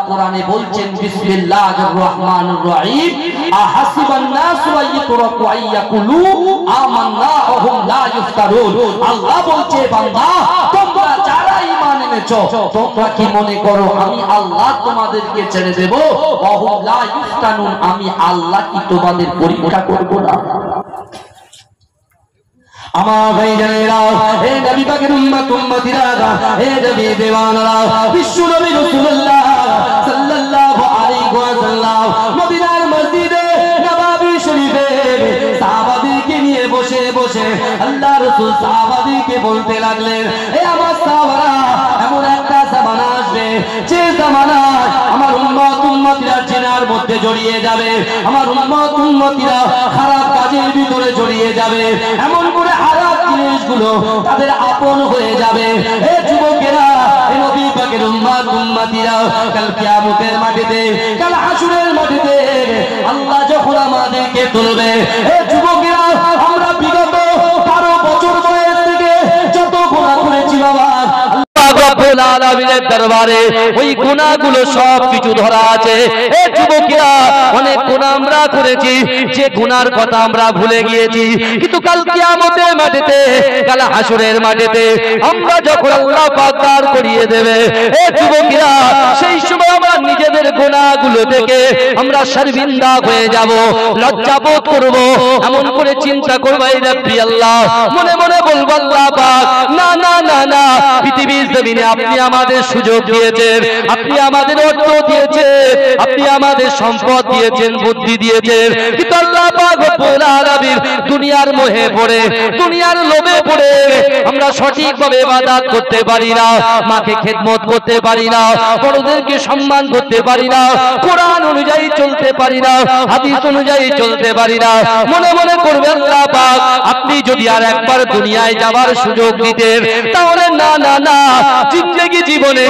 কোরআনে বলছেন বিসমিল্লাহির রহমানির রহিম আহাসিবান নাসু আইয়ুতরাকু আইয়াকুলু আমান্না ওয়া হুম লা ইফতারুন। আল্লাহ বলছে বান্দা তোমরা যারা ঈমান এনেছো তোমরা কি মনে করো আমি আল্লাহ তোমাদেরকে ছেড়ে দেব? ওয়া হুম লা ইফতানুন, আমি আল্লাহ কি তোমাদের পরীক্ষা করব না? আমার ভাইজানেরা, হে নবী পাকের উম্মত উম্মতিরা, হে নবী দেওয়ানরা, বিশ্ব নবী রাসূলুল্লাহ সাল্লাল্লাহু আলাইহি ওয়াসাল্লাম মদিনার মসজিদে নববী শরীফে সাহাবাদেরকে নিয়ে বসে বসে আল্লাহ রাসূল সাহাবাদেরকে বলতে লাগলেন, হে আমার সাহাবারা, এমন একটা জামানা আসবে যে জামানায় আমার উম্মত উম্মতিরা জিনার মধ্যে জড়িয়ে যাবে, আমার উম্মত উম্মতিরা খারাপ কাজের ভিতরে জড়িয়ে যাবে, এমন করে খারাপ জিনিসগুলো তাদের আপন হয়ে যাবে। হে যুবকেরা, হে নবী পাকের উম্মত উম্মতিরা, কাল কিয়ামতের মাটিতে, কাল হাসরের মাটিতে আল্লাহ যখন আমাদেরকে তুলবে, হে যুবকেরা, আমরা বিগত 12 বছর বয়স থেকে যত গুনাহ করেছি বাবা, রব্বুল আলামিনের দরবারে ওই গুনাহগুলো সব কিছু ধরা আছে। এই যুবকেরা, অনেক গুনাহ আমরা করেছি, যে গুনার কথা আমরা ভুলে গিয়েছি, কিন্তু কাল কিয়ামতের মাটিতে, কাল হাসরের মাটিতে আমরা যখন আল্লাহ পাক দাঁড় করিয়ে দেবে, এই যুবকেরা, সেই সময় আমরা নিজেদের গুনাহগুলো থেকে আমরা শর্মিন্দা হয়ে যাব, লজ্জাবোধ করব, এমন করে চিন্তা করব, এই রব্বি আল্লাহ, মনে মনে বলবো আল্লাহ পাক, না না না না, পৃথিবীর জমিনে আপনি আমাদের সুযোগ দিয়েছেন, আপনি আমাদের অর্থ দিয়েছেন, আপনি আমাদের সম্পদ দিয়েছেন, বুদ্ধি দিয়েছেন, কিন্তু আল্লাহ পাক রব্বুল আলামিন দুনিয়ার মোহে পড়ে, দুনিয়ার লোভে পড়ে আমরা সঠিকভাবে ইবাদত করতে পারি না, মাকে খেদমত করতে পারি না, বড়দেরকে সম্মান করতে পারি না, কোরআন অনুযায়ী চলতে পারি না, হাদিস অনুযায়ী চলতে পারি না। মনে মনে করবেন আল্লাহ পাক আপনি যদি আর একবার দুনিয়ায় যাবার সুযোগ দিতেন, তাহলে না না না, জিন্দেগি জীবনে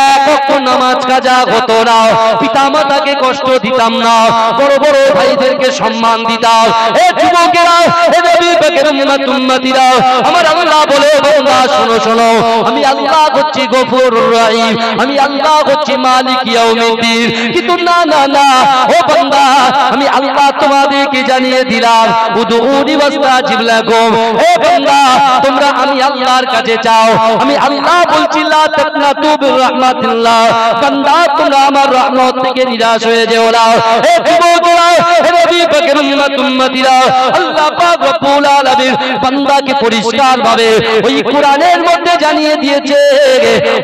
এক ওয়াক্ত নামাজ কাজা হতো না, পিতামাতাকে কষ্ট দিতাম না, বড় বড় ভাইদেরকে সম্মান দিতাম। এ যুবকেরা, এ নবী পাকের উম্মত উম্মতিরা, আমার আল্লাহ বলে, বান্দা শোনো শোনো, আমি আল্লাহ হচ্ছি গফুরুর রহিম, আমি আল্লাহ হচ্ছি মালিক ইয়াউমিদ্দিন, কিন্তু না না না, ও বান্দা, আমি আল্লাহ তোমাদেরকে জানিয়ে দিলাম, উদউনি ওয়াস্তাজিব লাকুম, হে বান্দা, তোমরা আমি আল্লাহর কাছে চাও, আমি আল্লাহ বলছি লা তাকনাতু বির রাহমাতিল্লাহ, বান্দা তোমরা আমার রহমত থেকে নিরাশ হয়ে যেও না। হে যুবকেরা, হে নবী পাকের উম্মত উম্মতিরা, আল্লাহ পাক রব্বুল আলামিন বান্দাকে পরিষ্কার ভাবে ওই কোরআনের মধ্যে জানিয়ে দিয়েছে,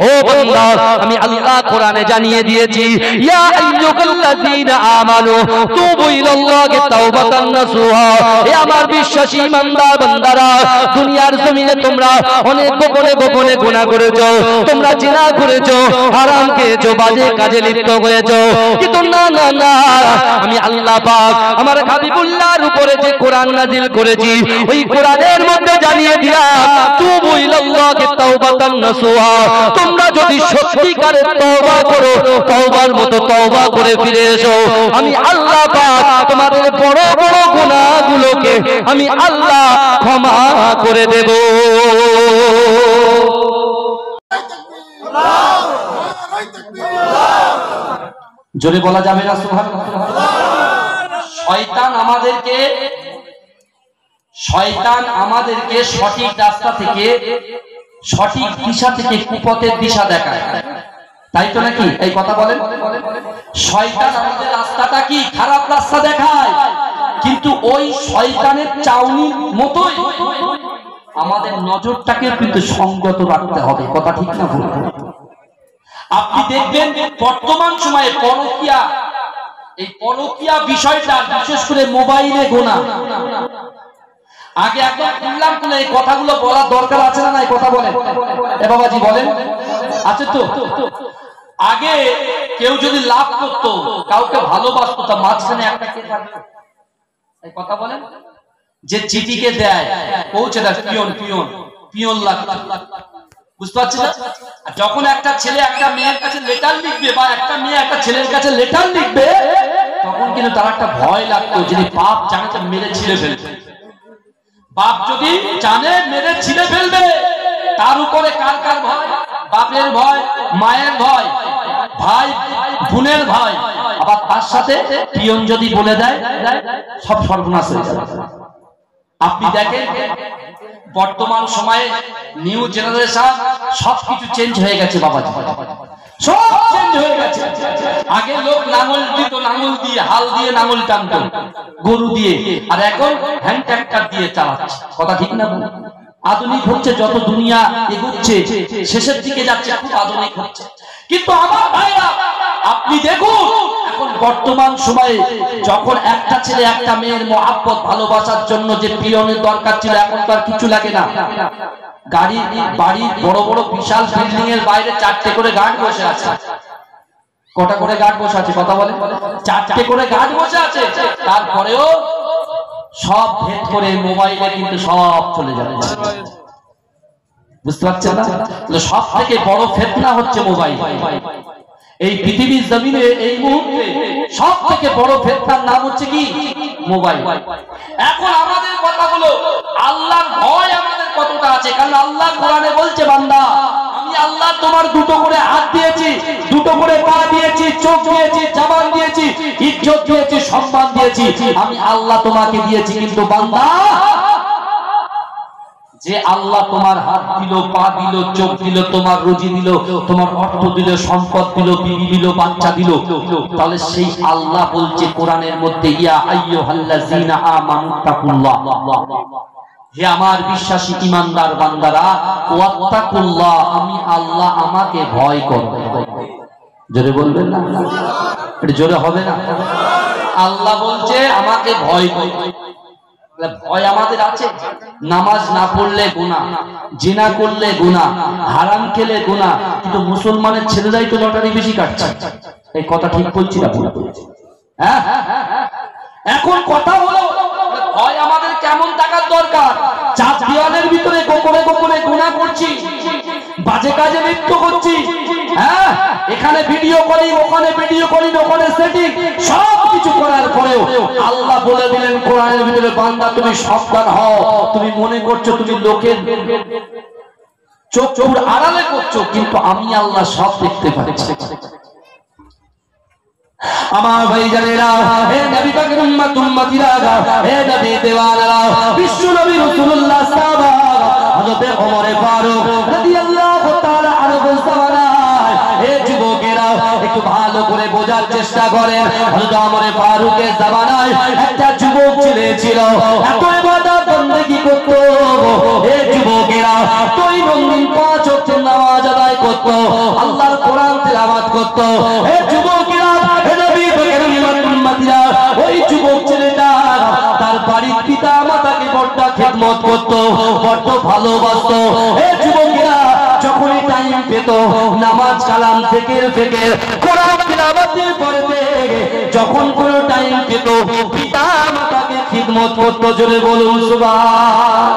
ও বান্দা, আমি আল্লাহ কোরআনে জানিয়ে দিয়েছি, ইয়া আইয়ুহাল্লাযীনা আমানু তুবু ইলাল্লাহি তাওবাতান নাসুহা, হে আমার বিশ্বাসী ইমানদার বান্দারা, দুনিয়ার জমিনে তোমরা অনেক গোপনে গোপনে গুনাহ করেছো, তোমরা জিনা করেছো, হারাম খেয়েছো, বাজে কাজে লিপ্ত হয়েছো, কিন্তু না না না, আমি আল্লাহ পাক আমার হাবিবুল্লাহর উপরে যে কোরআন নাযিল করেছি, ওই কোরআনের মধ্যে জানিয়ে দিলাম, তুবু ইলাল্লাহি তাওবাতান নাসুহা, তোমরা যদি সত্যিকারের তওবা করো, তওবার মতো তওবা করে ফিরে এসো, আমি আল্লাহ পাক তোমাদের বড় বড় গুনাহগুলোকে আমি আল্লাহ ক্ষমা করে দেব। জোরে বলা যাবে না সুবহানাল্লাহ? শয়তান আমাদেরকে সঠিক রাস্তা থেকে, সঠিক দিশা থেকে কুপথের দিশা দেখায়, তাই তো নাকি? এই কথা বলেন। শয়তান আমাদের রাস্তাটা কি খারাপ রাস্তা দেখায়, কিন্তু ওই শয়তানের চাউনির মতোই আমাদের নজরটাকে কিন্তু সংযত রাখতে হবে। কথা ঠিক না ভুল? আপনি দেখবেন বর্তমান সময়ে পরকীয়া, এই পরকীয়া বিষয়টা বিশেষ করে মোবাইলে গোনা, আগে একদম খুললাম খুলে এই কথাগুলো বলার দরকার আছে না? এই কথা বলেন, এ বাবাজি বলেন, আছে তো? আগে কেউ যদি লাভ করতো, কাউকে ভালোবাসতো, তা মাঝখানে একটা কে থাকতো? এই কথা বলেন। যে চিঠিকে দেয়, পৌঁছে দেয়, পিয়ন পিয়ন পিয়ন লাগতো, বুঝতে পারছেন? যখন একটা ছেলে একটা মেয়ের কাছে লেটার লিখবে, বা একটা মেয়ে একটা ছেলের কাছে লেটার লিখবে, তখন কিন্তু তার একটা ভয় লাগতো, যদি বাপ জানে তো মেরে ছিঁড়ে ফেলবে। বাপ যদি জানে মেরে ছিঁড়ে ফেলবে, তার উপরে কার কার ভয়? বাপের ভয়, মায়ের ভয়, ভাই বোনের ভাই, আবার তার সাথে পিয়ন যদি বলে দেয় সব সর্বনাশ হয়ে যাবে। আপনি দেখেন বর্তমান সময়ে নিউ জেনারেশন সবকিছু চেঞ্জ হয়ে গেছে বাবাজি, সব চেঞ্জ হয়ে গেছে। আগে লোক লাঙল দিত, লাঙল দিয়ে হাল দিয়ে লাঙল টানতো গরু দিয়ে, আর এখন হ্যান্ড ট্র্যাক্টর দিয়ে চালাচ্ছে। কথা ঠিক না? আধুনিক হচ্ছে, যত দুনিয়া এগোচ্ছে শেষের দিকে যাচ্ছে, খুব আধুনিক হচ্ছে। কিন্তু আমার ভাইরা আপনি দেখুন এখন বর্তমান সময়ে যখন একটা ছেলে একটা মেয়ের মহব্বত ভালোবাসার জন্য যে পিয়নের দরকার ছিল, এখন তো আর কিছু লাগে না। গাড়ি বাড়ি বড় বড় বিশাল বিল্ডিং এর বাইরে 4টে করে গার্ড বসে আছে। কটা করে গার্ড বসে আছে কথা বলে? 4টে করে গার্ড বসে আছে। তারপরেও সব ভেদ করে মোবাইলে কিন্তু সব চলে যাচ্ছে। বুঝতে পারছেন না? সব থেকে বড় ফিতনা হচ্ছে মোবাইল। এই পৃথিবীর জমিনে এই মুহূর্তে সব থেকে বড় ফিতনার নাম হচ্ছে কি? মোবাইল। এখন আমাদের কথা হলো আল্লাহর ভয় আমাদের কতটা আছে? কারণ আল্লাহ কোরআনে বলছে, বান্দা আমি আল্লাহ তোমার দুটো করে হাত দিয়েছি, দুটো করে পা দিয়েছি, চোখ দিয়েছি, জবান দিয়েছি, ইজ্জত দিয়েছি, সম্মান দিয়েছি, আমি আল্লাহ তোমাকে দিয়েছি। কিন্তু বান্দা, যে আল্লাহ তোমার হাত দিল, পা দিল, চোখ দিল, তোমার রুজি দিল, তোমার অর্থ দিল, সম্পদ দিল, বিবি দিল, বাচ্চা দিল, তাহলে সেই আল্লাহ বলছে কোরআনের মধ্যে, ইয়া আইয়ুহাল্লাযীনা আমানু তাকুল্লাহ, হে আমার বিশ্বাসী ঈমানদার বান্দারা, ওয়াত্তাকুল্লাহ, আমি আল্লাহ, আমাকে ভয় করো। জোরে বলবেন না? এটা জোরে হবে না? আল্লাহ বলছে আমাকে ভয় করো। ভয় আমাদের আছে। নামাজ না পড়লে গুনাহ, জিনা করলে গুনাহ, হারাম খেলে গুনাহ, কিন্তু মুসলমানের ছেলেরাই তো লটারি বেশি কাটছে। এই কথা ঠিক বলছি না? হ্যাঁ, এখন কথা হলো ভয় আমাদের কেমন থাকার দরকার? চার দেওয়ালের ভিতরে গোপনে গোপনে গুনাহ করছি, বাজে কাজে লিপ্ত হচ্ছি, হ্যাঁ, এখানে ভিডিও করি, ওখানে ভিডিও করি, ওখানে সেটিং, সব কিছু করার পরেও আল্লাহ বলে দিলেন কোরআনের ভিতরে, বান্দা তুমি সাবধান হও। তুমি মনে করছো তুমি লোকের চোখ আড়ালে করছো, কিন্তু আমি আল্লাহ সব দেখতে পাচ্ছি। আমার ভাইজানেরা, হে নবী পাকের উম্মত উম্মতিরা, হে নবী দেওয়ানেরা, বিশ্ব নবী রাসূলুল্লাহ সাহাবা হযরত ওমর ফারুক রাদিয়াল্লাহু তাআলা আনহু জামানায়, হে যুবকেরা একটু ভালো করে বোঝার চেষ্টা করেন। হযরত ওমর ফারুকের জামানায় একটা যুবক ছেলে ছিল, এত ইবাদত বندگی করত। হে যুবকেরা, দৈনন্দিন 5 ওয়াক্ত নামাজ আদায় করত, আল্লাহর কোরআন তেলাওয়াত করত। হে যুবকেরা, ওই যুবক ছেলেটা তার বাড়ির পিতা মাতাকে বড় খেদমত করত, বড় ভালোবাসত। এই যুবকেরা যখনই টাইম পেত নামাজ কালাম থেকে কোরআন তিলাওয়াতের পড়তে, যখন কোন টাইম পেত পিতা মাতাকে খেদমত করত। জোরে বলুন সুবহান।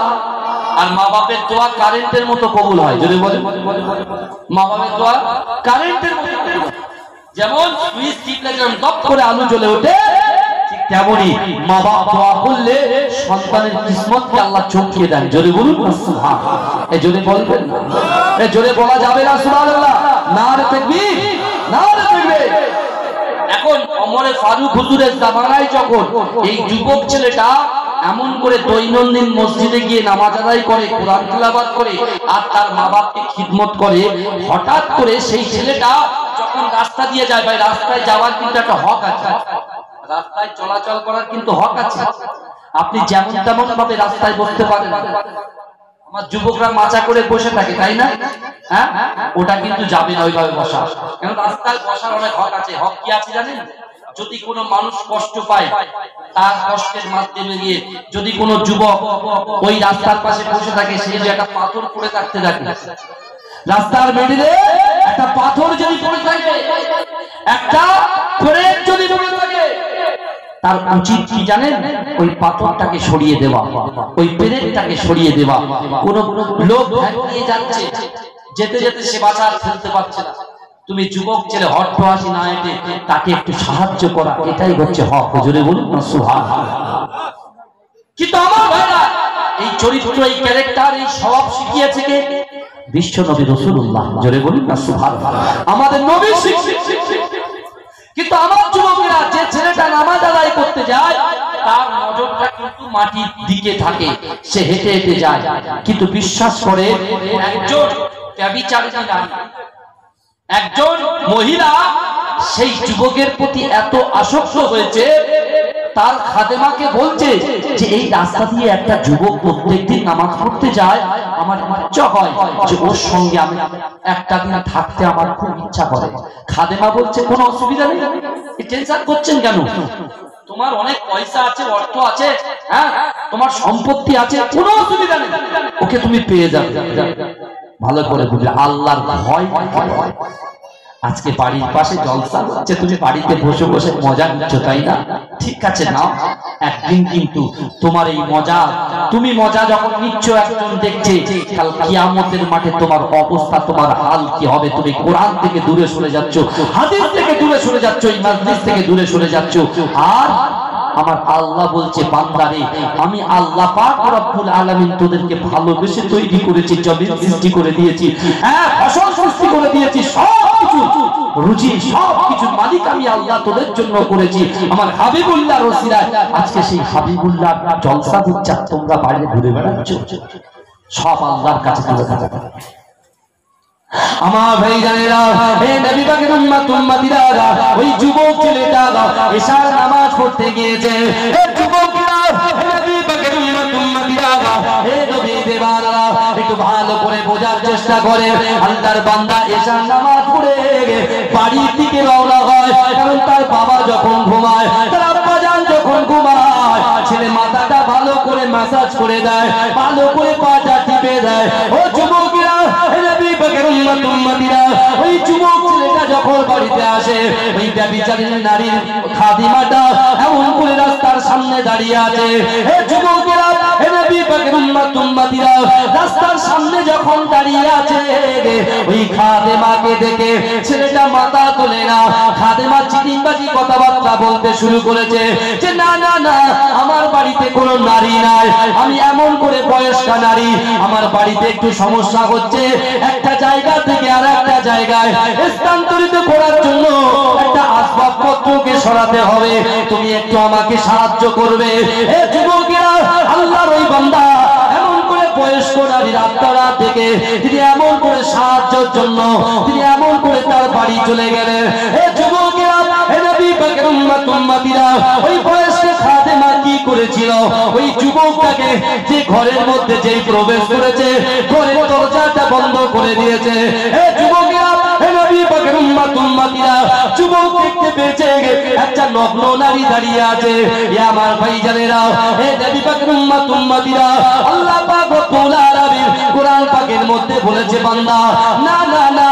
আর মা বাপের দোয়া কারেন্টের মতো কবুল হয়। জোরে বলুন, মা বাপের দোয়া কারেন্টের মতো। যেমন সুইচ টিপলে যেমন দপ করে আলো জ্বলে ওঠে, ঠিক তেমনই মা বাপ দোয়া করলে সন্তানের কিসমতকে আল্লাহ চমকিয়ে দেন। জোরে বলুন সুবহানাল্লাহ। এই জোরে বলবেন না? এই জোরে বলা যাবে না সুবহানাল্লাহ? নারে তাকবীর, নারে তাকবীর। এখন ওমর ফারুক হুজুরের জামানায় যখন এই যুবক ছেলেটা এমন করে দৈনন্দিন মসজিদে গিয়ে নামাজ আদায় করে, কোরআন তিলাওয়াত করে, আর তার মা বাপকে খিদমত করে, হঠাৎ করে সেই ছেলেটা যখন রাস্তা দিয়ে যায়, ভাই রাস্তায় যাওয়ার কিন্তু একটা হক আছে, রাস্তায় চলাচল করার কিন্তু হক আছে। আপনি যেমন তেমন ভাবে রাস্তায় বসতে পারেন। আমার যুবকরা মাচা করে বসে থাকে, তাই না? হ্যাঁ, ওটা কিন্তু যাবে না ওইভাবে বসা, কারণ রাস্তায় বসার অনেক হক আছে। হক কি আছে জানেন? যদি কোনো মানুষ কষ্ট পায়, তার কষ্টের মাধ্যমে গিয়ে যদি কোনো যুবক ওই রাস্তার পাশে বসে থাকে, সে যে একটা পাথর পড়ে থাকতে থাকে, রাস্তার মিডিলে একটা পাথর যদি পড়ে থাকে, একটা পেরেক যদি পড়ে থাকে, তার উচিত কি জানেন? ওই পাথরটাকে সরিয়ে দেওয়া, ওই পেরেকটাকে সরিয়ে দেওয়া। কোন লোক নিয়ে যাচ্ছে, যেতে যেতে সে বাজার ফেলতে পারছে না, তুমি যুবক ছেলে হট্টহাসি না হেঁটে তাকে একটু সাহায্য করা, এটাই হচ্ছে হক। জোরে বলুন না সুবহানাল্লাহ। কিন্তু আমার ভাইরা, এই চরিত্র, এই ক্যারেক্টার, এই স্বভাব শিখিয়েছে কে? বিশ্ব নবী রাসূলুল্লাহ, জোরে বলুন না সুবহানাল্লাহ, আমাদের নবী। কিন্তু আমার যুবকেরা, যে ছেলেটা নামাজ আদায় করতে যায় তার নজরটা কিন্তু মাটির দিকে থাকে, সে হেঁটে হেঁটে যায়, কিন্তু বিশ্বাস করে একজন ব্যভিচারিণী নারী, একজন মহিলা সেই যুবকের প্রতি এত আসক্ত হয়েছে, তার খাদেমাকে বলছে যে এই রাস্তা দিয়ে একটা যুবক প্রত্যেকদিন নামাজ পড়তে যায়, আমার ইচ্ছা হয় যে ওর সঙ্গে আমি একটা দিন থাকতে আমার খুব ইচ্ছা করে। খাদেমা বলছে কোনো অসুবিধা নেই, টেনশন করছেন কেন, তোমার অনেক পয়সা আছে, অর্থ আছে, হ্যাঁ তোমার সম্পত্তি আছে, কোনো অসুবিধা নেই, ওকে তুমি পেয়ে যাবে। ভালো করে বুঝলে আল্লাহর ভয়। আজকে বাড়ির পাশে জলসা হচ্ছে, তুমি বাড়িতে বসে বসে মজা নিচ্ছ, তাই না? ঠিক আছে নাও, একদিন কিন্তু তোমার এই মজা, তুমি মজা যখন নিচ্ছ একজন দেখছে, কাল কিয়ামতের মাঠে তোমার অবস্থা, তোমার হাল কি হবে? তুমি কোরআন থেকে দূরে সরে যাচ্ছ, হাদিস থেকে দূরে সরে যাচ্ছ, এই মাজলিস থেকে দূরে সরে যাচ্ছ। আর আমার আল্লাহ বলছে, বান্দারে আমি আল্লাহ পাক রব্বুল আলামিন তোদেরকে ভালোবেসে তৈরি করেছি, জমিন সৃষ্টি করে দিয়েছি, হ্যাঁ ফসল সৃষ্টি করে দিয়েছি, সবকিছু রুজি সবকিছুর মালিক আমি আল্লাহ তোদের জন্য করেছি। আমার হাবিবুল্লাহর ওসিলায় আজকে সেই হাবিবুল্লাহ জলসা দিচ্ছে, তোমরা বাইরে ঘুরে বেড়াচ্ছ, সব আল্লাহর কাছে তুলে ধরা। আমার ভাইজানেরা, হে নবী পাকের উম্মত উম্মতিরা, ওই যুবক ছেলেটা এশার নামাজ পড়তে গিয়েছে, হে যুবকরা, হে নবী পাকের উম্মত উম্মতিরা, হে নবী দেওয়ানা, একটু ভালো করে বোঝার চেষ্টা করে। আল্লাহর বান্দা এশার নামাজ পড়ে বাড়ির দিকে রওনা হয়, কারণ তার বাবা যখন ঘুমায়, তার আব্বা জান যখন ঘুমায়, ছেলে মাথাটা ভালো করে ম্যাসাজ করে দেয়, ভালো করে পাটা টিপে দেয়। ও যুবকেরা, হে নবী পাকের উম্মত উম্মতিরা, ওই যুবক ছেলেটা যখন বাড়িতে আসে, ওই ব্যভিচারিণী নারীর খাদিমাটা এমন করে রাস্তার সামনে দাঁড়িয়ে আছে। হে যুবকেরা, হে নবী পাকের উম্মত উম্মতিরা, রাস্তার সামনে যখন দাঁড়িয়ে আছে, ওই খাদেমাকে দেখে ছেলেটা মাথা তোলে না। খাদেমা চিটিংবাজি কথাবার্তা বলতে শুরু করেছে যে না না না, আমার বাড়িতে কোনো নারী নাই, আমি এমন করে বয়স্কা নারী, আমার বাড়িতে একটু সমস্যা হচ্ছে, একটা জায়গা থেকে আর একটা জায়গায় স্থানান্তরিত করার জন্য একটা আসবাবপত্রকে সরাতে হবে, তুমি একটু আমাকে সাহায্য করবে। হে যুবকেরা, আল্লাহর ওই বান্দা এমন করে বয়স্ক নারীর আত্মারা থেকে তিনি এমন করে সাহায্যের জন্য তিনি এমন করে তার বাড়ি চলে গেলেন। হে যুবকেরা, হে নবী পাকের উম্মত উম্মতিরা, ওই বয়স্ক খাদেমা কি করেছিল, ওই যুবকটাকে যে ঘরের মধ্যে যেই প্রবেশ করেছে, ঘরের দরজাটা বন্ধ করে দিয়েছে। হে যুবকেরা, হে নবী পাকের উম্মত উম্মতিরা, যুবক দেখতে পেয়েছে একটা নগ্ন নারী দাঁড়িয়ে আছে। এ আমার ভাইজানেরা, হে নবী পাকের উম্মত উম্মতিরা, আল্লাহ পাক রব্বুল আলামিন কোরআন পাকের মধ্যে বলেছে, বান্দা না না না,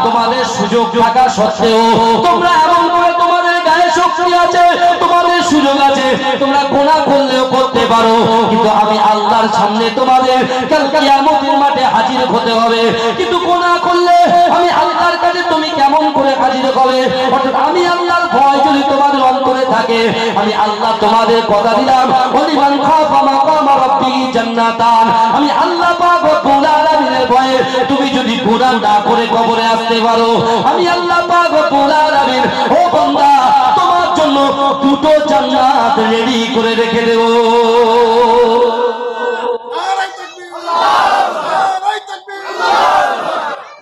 তোমাদের সুযোগ থাকা সত্ত্বেও তোমরা এমন করে, তোমাদের গায়ে শক্তি আছে, তোমাদের সুযোগ আছে, তোমরা গুনাহ করলেও করতে পারো, কিন্তু আমি আল্লাহর সামনে তোমাদের কাল কিয়ামতের মাঠে হাজির হতে হবে। কিন্তু গুনাহ করলে আমি আল্লাহর কাছে তুমি কেমন করে হাজির হবে? অর্থাৎ আমি আল্লাহর ভয় যদি তোমাদের অন্তরে থাকে, আমি আল্লাহ তোমাদের কথা দিলাম, ওলিমান খাফা মাকাম রাব্বিহি জান্নাতান, আমি আল্লাহ পাক রব্বুল আলামিনের ভয়ে তুমি যদি গুনাহ না করে কবরে আসতে পারো, আমি আল্লাহ পাক রব্বুল আলামিন ও বান্দা তোমার জন্য দুটো জান্নাত রেডি করে রেখে দেব।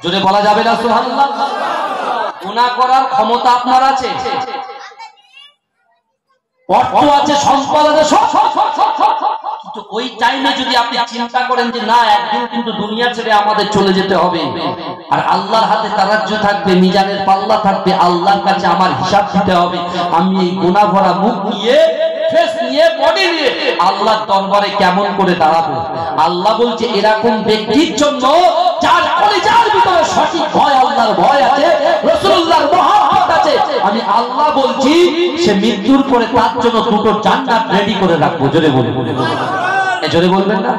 জোরে বলা যাবে না সুবহানাল্লাহ? গুনাহ করার ক্ষমতা আপনার আছে, অর্থ আছে, সম্পদ আছে, কিন্তু ওই টাইমে যদি আপনি চিন্তা করেন যে না, একদিন কিন্তু দুনিয়া ছেড়ে আমাদের চলে যেতে হবে, আর আল্লাহর হাতে তারাজ্জু থাকবে, মিজানের পাল্লা থাকবে, আল্লাহর কাছে আমার হিসাব দিতে হবে, আমি এই গুনাহ ভরা মুখ নিয়ে, ফেস নিয়ে, বডি নিয়ে আল্লাহর দরবারে কেমন করে দাঁড়াবো? আল্লাহ বলছে এরকম ব্যক্তির জন্য যার কলিজার ভিতরে সঠিক ভয়, আল্লাহর ভয় আছে, রাসূলুল্লাহর মহব্বত আছে, আমি আল্লাহ বলছি সে মৃত্যুর পরে তার জন্য দুটো জান্নাত রেডি করে রাখবো। জোরে বলুন, জোরে বলবেন না?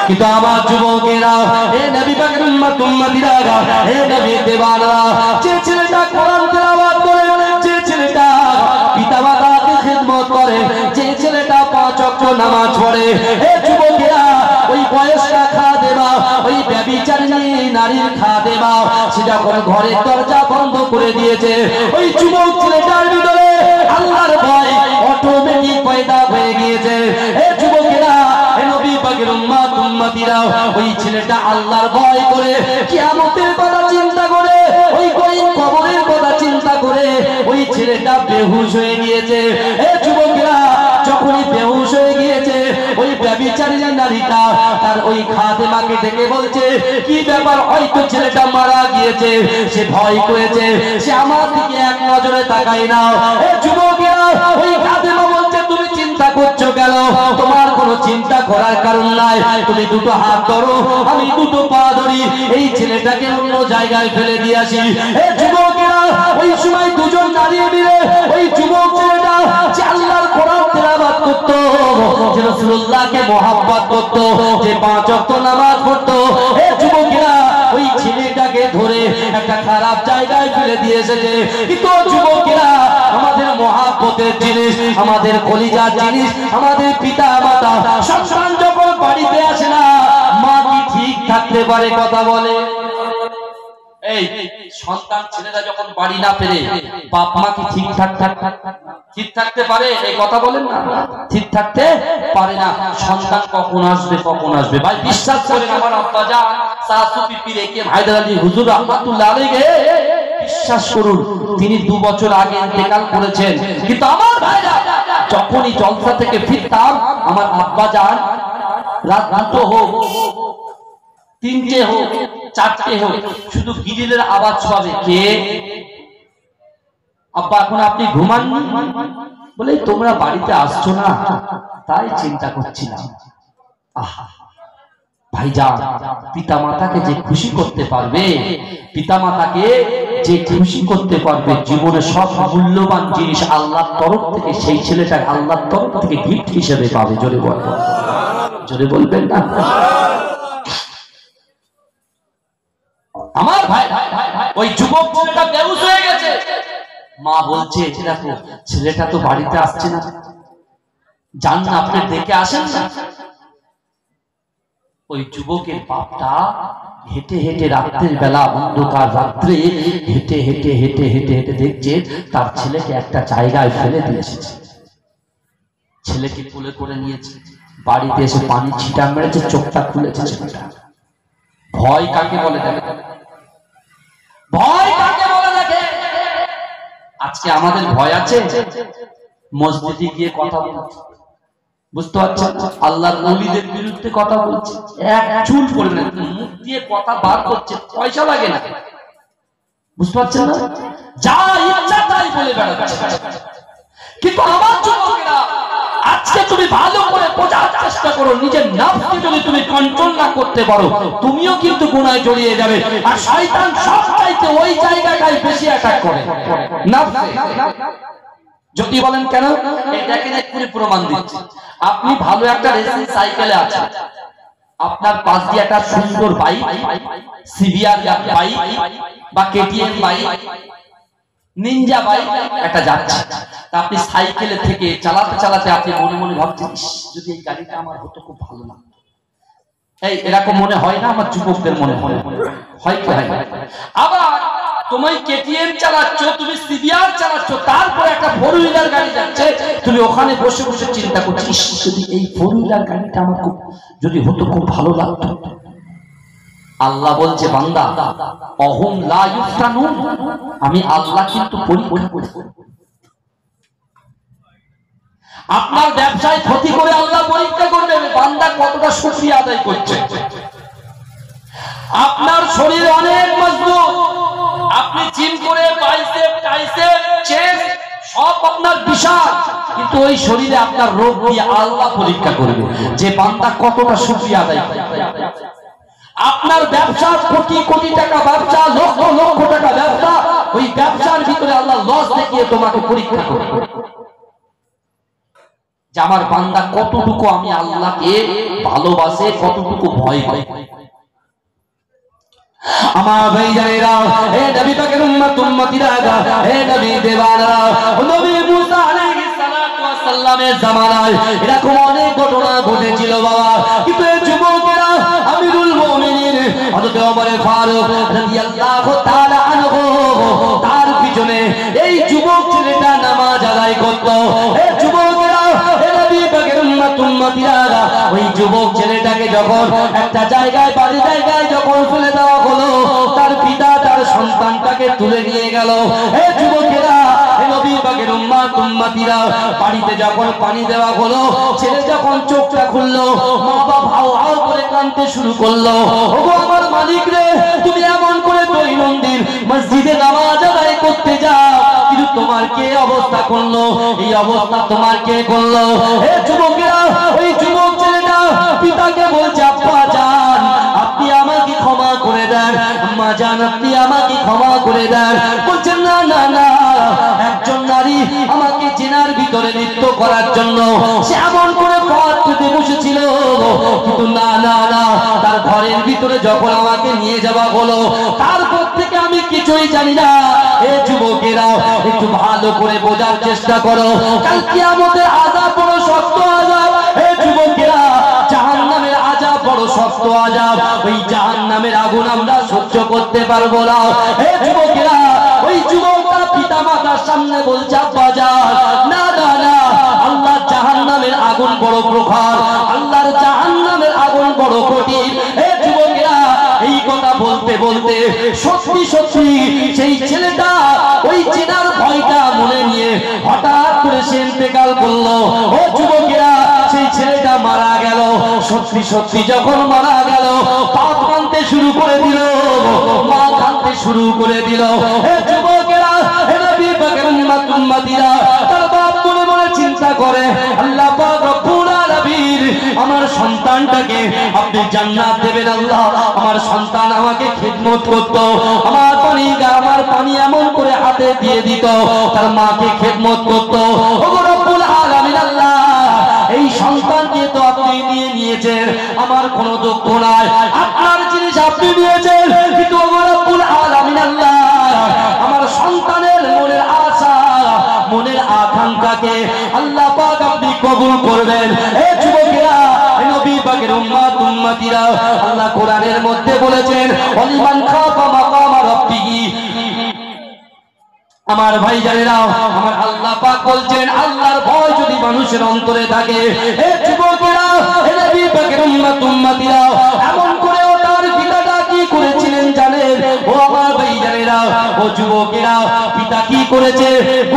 কিন্তু আমার যুবকেরা, হে নবী পাকের উম্মত উম্মতিরা, হে নবী দেওয়ানা, যে ছেলেটা কোরআন তেলাওয়াত করে, যে ছেলেটা পিতামাতাকে খিদমত করে, যে ছেলেটা 5 ওয়াক্ত নামাজ পড়ে, হে যুবকেরা, ওই বয়স্কা খাদেমা ওই ব্যভিচারিণী নারীর খাদেমা সে যখন ঘরের দরজা বন্ধ করে দিয়েছে, ওই যুবক ছেলেটার ভিতরে আল্লাহর ভয় অটোমেটিক পয়দা হয়ে গিয়েছে। এ যুবকেরা, এ নবী পাকের উম্মত উম্মতিরা, ওই ছেলেটা আল্লাহর ভয় করে কিয়ামতের কথা চিন্তা করে, ওই কবরের কথা চিন্তা করে ওই ছেলেটা বেহুশ হয়ে গিয়েছে। এ যুবকেরা, যখনই বেহুশ হয়ে গিয়েছে, ওই ব্যভিচারিণী নারীটা তার ওই খাদেমাকে ডেকে বলছে, কি ব্যাপার, হয়তো ছেলেটা মারা গিয়েছে, সে ভয় করেছে, সে আমার দিকে এক নজরে তাকায় না। এ যুবকেরা, ওই খাদেমা বলছে, তুমি চিন্তা করছো কেন? তোমার কোনো চিন্তা করার কারণ নাই, তুমি দুটো হাত ধরো, আমি দুটো পা ধরি, এই ছেলেটাকে অন্য জায়গায় ফেলে দিয়ে আসি। এ যুবকেরা, ওই সময় দুজন দাঁড়িয়ে মিলে ওই যুবক ছেলেটা যে আল্লাহর কোরআন তেলাওয়াত করতো, যে রাসূলুল্লাহকে মহব্বত করতো, যে 5 ওয়াক্ত নামাজ পড়তো, এ যুবকেরা ওই ছেলেটাকে ধরে একটা খারাপ জায়গায় ফেলে দিয়ে এসেছে। কিন্তু যুবকেরা, আমাদের মহব্বতের জিনিস, আমাদের কলিজার জিনিস, আমাদের পিতা মাতা সন্তান যখন বাড়িতে আসে না, মা কি ঠিক থাকতে পারে? কথা বলে। এই সন্তান ছেলেরা যখন বাড়ি না ফেরে, বাপ মা কি ঠিক থাকতে পারে? এই কথা বলেন না, ঠিক থাকতে পারে না। সন্তান কখন আসবে, কখন আসবে? ভাই বিশ্বাস করেন, আমার আব্বা জান সাসুফি পীর একে হায়দার আলী হুজুর রাহমাতুল্লাহ আলাইহি, বিশ্বাস করুন, তিনি 2 বছর আগে ইন্তেকাল করেছেন। কিন্তু আমার ভাইরা, যখনই জলসা থেকে ফিরতাম, আমার আব্বা জান রাত 2 হোক, 3টে হোক, 4টে হোক, শুধু গিরিলের আওয়াজ পাবে, কে? আব্বা এখন আপনি ঘুমাননি? বলে তোমরা বাড়িতে আসছো না, তাই চিন্তা করছিলাম। আহা ভাইজান, পিতা মাতাকে যে খুশি করতে পারবে, পিতা মাতাকে যে খুশি করতে পারবে, জীবনে সব মূল্যবান জিনিস আল্লাহর তরফ থেকে সেই ছেলেটা আল্লাহর তরফ থেকে গিফট হিসেবে পাবে। জোরে বলবেন, জোরে বলবেন না? আমার ভাই, ওই যুবক ছেলেটা বেহুশ হয়ে গেছে। মা বলছে, দেখো ছেলেটা তো বাড়িতে আসছে না, যান না, আপনি ডেকে আসেন না। ওই যুবকের বাপটা হেঁটে হেঁটে রাত্রের বেলা, অন্ধকার রাত্রে হেঁটে হেঁটে হেঁটে হেঁটে হেঁটে দেখছে তার ছেলেকে একটা জায়গায় ফেলে দিয়েছে। ছেলেকে কোলে করে নিয়েছে, বাড়িতে এসে পানি ছিটা মেরেছে, চোখটা খুলেছে ছেলেটা। ভয় কাকে বলে দেখে? ভয় কাকে বলে দেখে? আজকে আমাদের ভয় আছে মসজিদে গিয়ে কথা বলতে, বুঝতে পারছেন? আল্লাহর ওলিদের বিরুদ্ধে কথা বলছে, এক চুল পড়ে না, মুখ দিয়ে কথা বার করছে, পয়সা লাগে না, বুঝতে পারছেন না? যা ইচ্ছা তাই বলে বেড়াচ্ছে। কিন্তু আমার যুবকেরা, আজকে তুমি ভালো করে বোঝার চেষ্টা করো, নিজের নাফসকে যদি তুমি কন্ট্রোল না করতে পারো, তুমিও কিন্তু গুনাহে জড়িয়ে যাবে। আর শয়তান সবচাইতে ওই জায়গাটাই বেশি অ্যাটাক করে, নাফসে। যদি বলেন কেন, এটাকে এক্ষুনি প্রমাণ দিচ্ছি। আপনি ভালো একটা রেসিং সাইকেলে আছেন, আপনার পাশ দিয়ে একটা সুন্দর বাইক, সিভিআর বাইক বা কেটিএম বাইক, নিনজা বাইক একটা যাচ্ছে, তা আপনি সাইকেলে থেকে চালাতে চালাতে আপনি মনে মনে ভাবছেন, যদি এই গাড়িটা আমার হতো খুব ভালো লাগতো। এই এরকম মনে হয় না? আমার যুবকদের মনে হয় কি হয়? আবার তুমি কেটিএম চালাচ্ছ, তুমি সিভিআর চালাচ্ছ, তারপরে একটা 4 হুইলার গাড়ি যাচ্ছে, তুমি ওখানে বসে বসে চিন্তা করছিস, যদি এই 4 হুইলার গাড়িটা আমার খুব যদি হতো খুব ভালো লাগতো। আল্লাহ বলছে, বান্দা, অহম লা ইফতানুন, আমি আল্লাহ কিন্তু পরীক্ষা করি। আপনার ব্যবসায় ক্ষতি করে আল্লাহ পরীক্ষা করবে, বান্দা কতটা শুকরিয়া আদায় করছে। আপনার শরীর অনেক মজবুত, আপনি জিম করে বাইসেপ, ট্রাইসেপ, চেস্ট সব আপনার বিশাল, কিন্তু ওই শরীরে আপনার রোগ দিয়ে আল্লাহ পরীক্ষা করবে যে বান্দা কতটা শুকরিয়া আদায় করে। আপনার ব্যবসা কোটি কোটি টাকা ব্যবসা, লক্ষ লক্ষ টাকা ব্যবসা, ওই ব্যবসার ভিতরে আল্লাহ লস দেখিয়ে তোমাকে পরীক্ষা করবে যে আমার বান্দা কতটুকু আমি আল্লাহকে ভালোবাসে, কতটুকু ভয় করে। আমার ভাইজানেরা, হে নবী পাকের উম্মত উম্মতিরা, হে নবী দেওয়ানা, নবী মুসা আলাইহিস সালাতু ওয়াস সালামের জামানায় এরকম অনেক ঘটনা ঘটেছিল বাবা। কিন্তু এই যুবকেরা আমিরুল মুমিনিন হযরত ওমর ফারুক রাদিয়াল্লাহু তাআলা আনহু তার পিছনে এই যুবক ছেলেটা নামাজ আদায় করত। এই যুবকেরা নবী পাকের উম্মতিরা ওই যুবক ছেলেটাকে যখন একটা জায়গায় বাড়ি জায়গায় যখন ফেলে দেওয়া হলো, তার পিতা তার সন্তানটাকে তুলে নিয়ে গেল। এই যুবকেরা নবী পাকের উম্মতিরা বাড়িতে যখন পানি দেওয়া হলো, ছেলে যখন চোখটা খুললো, মা বাবা হাও হাও করে কাঁদতে শুরু করলো। ওগো আমার মালিক রে, তুমি এমন করে দৈনন্দিন মসজিদে নামাজ আদায় করতে যাও, কিন্তু তোমার কে অবস্থা করলো? এই অবস্থা তোমার কে করলো? হে যুবকেরা, ওই যুবক ছেলেটা পিতাকে বলছে, আব্বা জান আপনি আমাকে ক্ষমা করে দেন, আম্মা জান আপনি আমাকে ক্ষমা করে দেন। বলছেন না না না, একজন নারী আমাকে জেনার ভিতরে নৃত্য করার জন্য সে এমন করে পথ পেতে বসেছিল, কিন্তু না না না, তার ঘরের ভিতরে যখন আমাকে নিয়ে যাওয়া হলো, তারপর থেকে আমি কিছুই জানি না। এ যুবকেরা একটু ভালো করে বোঝার চেষ্টা করো, কাল কিয়ামতের আযাব বড় শক্ত আযাব। এ যুবকেরা, জাহান্নামের আযাব বড় শক্ত আযাব। ওই জাহান্নামের আগুন আমরা সহ্য করতে পারবো না। এ যুবকেরা, ওই যুবকটা পিতা মাতার সামনে বলছে, আব্বা জান না না না, আল্লাহর জাহান্নামের আগুন বড় প্রখর, আল্লাহর জাহান্নামের আগুন বড় কঠিন। এ যুবকেরা, এই কথা বলতে বলতে সত্যি সত্যি সেই ছেলেটা ওই চেনার ভয়টা মনে নিয়ে হঠাৎ করে সে ইন্তেকাল করলো। ও যুবকেরা, সেই ছেলেটা মারা গেল। সত্যি সত্যি যখন মারা গেল, বাপ কাঁদতে শুরু করে দিল, মা কাঁদতে শুরু করে দিল। হে যুবকেরা, হে নবী পাকের উম্মতিরা, তার বাপ মনে মনে চিন্তা করে, আল্লাহ পাক রব্বুল আলামিন আমার সন্তানটাকে আপনি জান্নাত দেবেন। আল্লাহ, আমার সন্তান আমাকে খিদমত করত, আমার পানি এমন করে হাতে দিয়ে দিত, তার মাকে খিদমত করত। ওগো রব্বুল আলামিন আল্লাহ, এই সন্তানকে তো আপনি নিয়ে নিয়েছেন, আমার কোনো দুঃখ নাই, আপনার জিনিস আপনি নিয়েছেন, কিন্তু ওগো রব্বুল আলামিন আল্লাহ, আমার সন্তানের মনের আশা মনের আকাঙ্ক্ষাকে আল্লাহ পাক আপনি কবুল করবেন। এই যুবকেরা, নবী পাকের উম্মতিরা, আল্লাহ কোরআনের মধ্যে বলেছেন, ওয়ালিমান খাফা মাকাম রাব্বিহি। আমার ভাই জানেরা, আমার আল্লাহ পাক বলছেন, আল্লাহর ভয় যদি মানুষের অন্তরে থাকে, এই যুবকেরা, নবী পাকের উম্মতিরা, এমন করে ও তার পিতাটা কি করেছিলেন জানেন? ও আমার ভাই জানেরা, ও যুবকেরা, পিতা কি করেছে?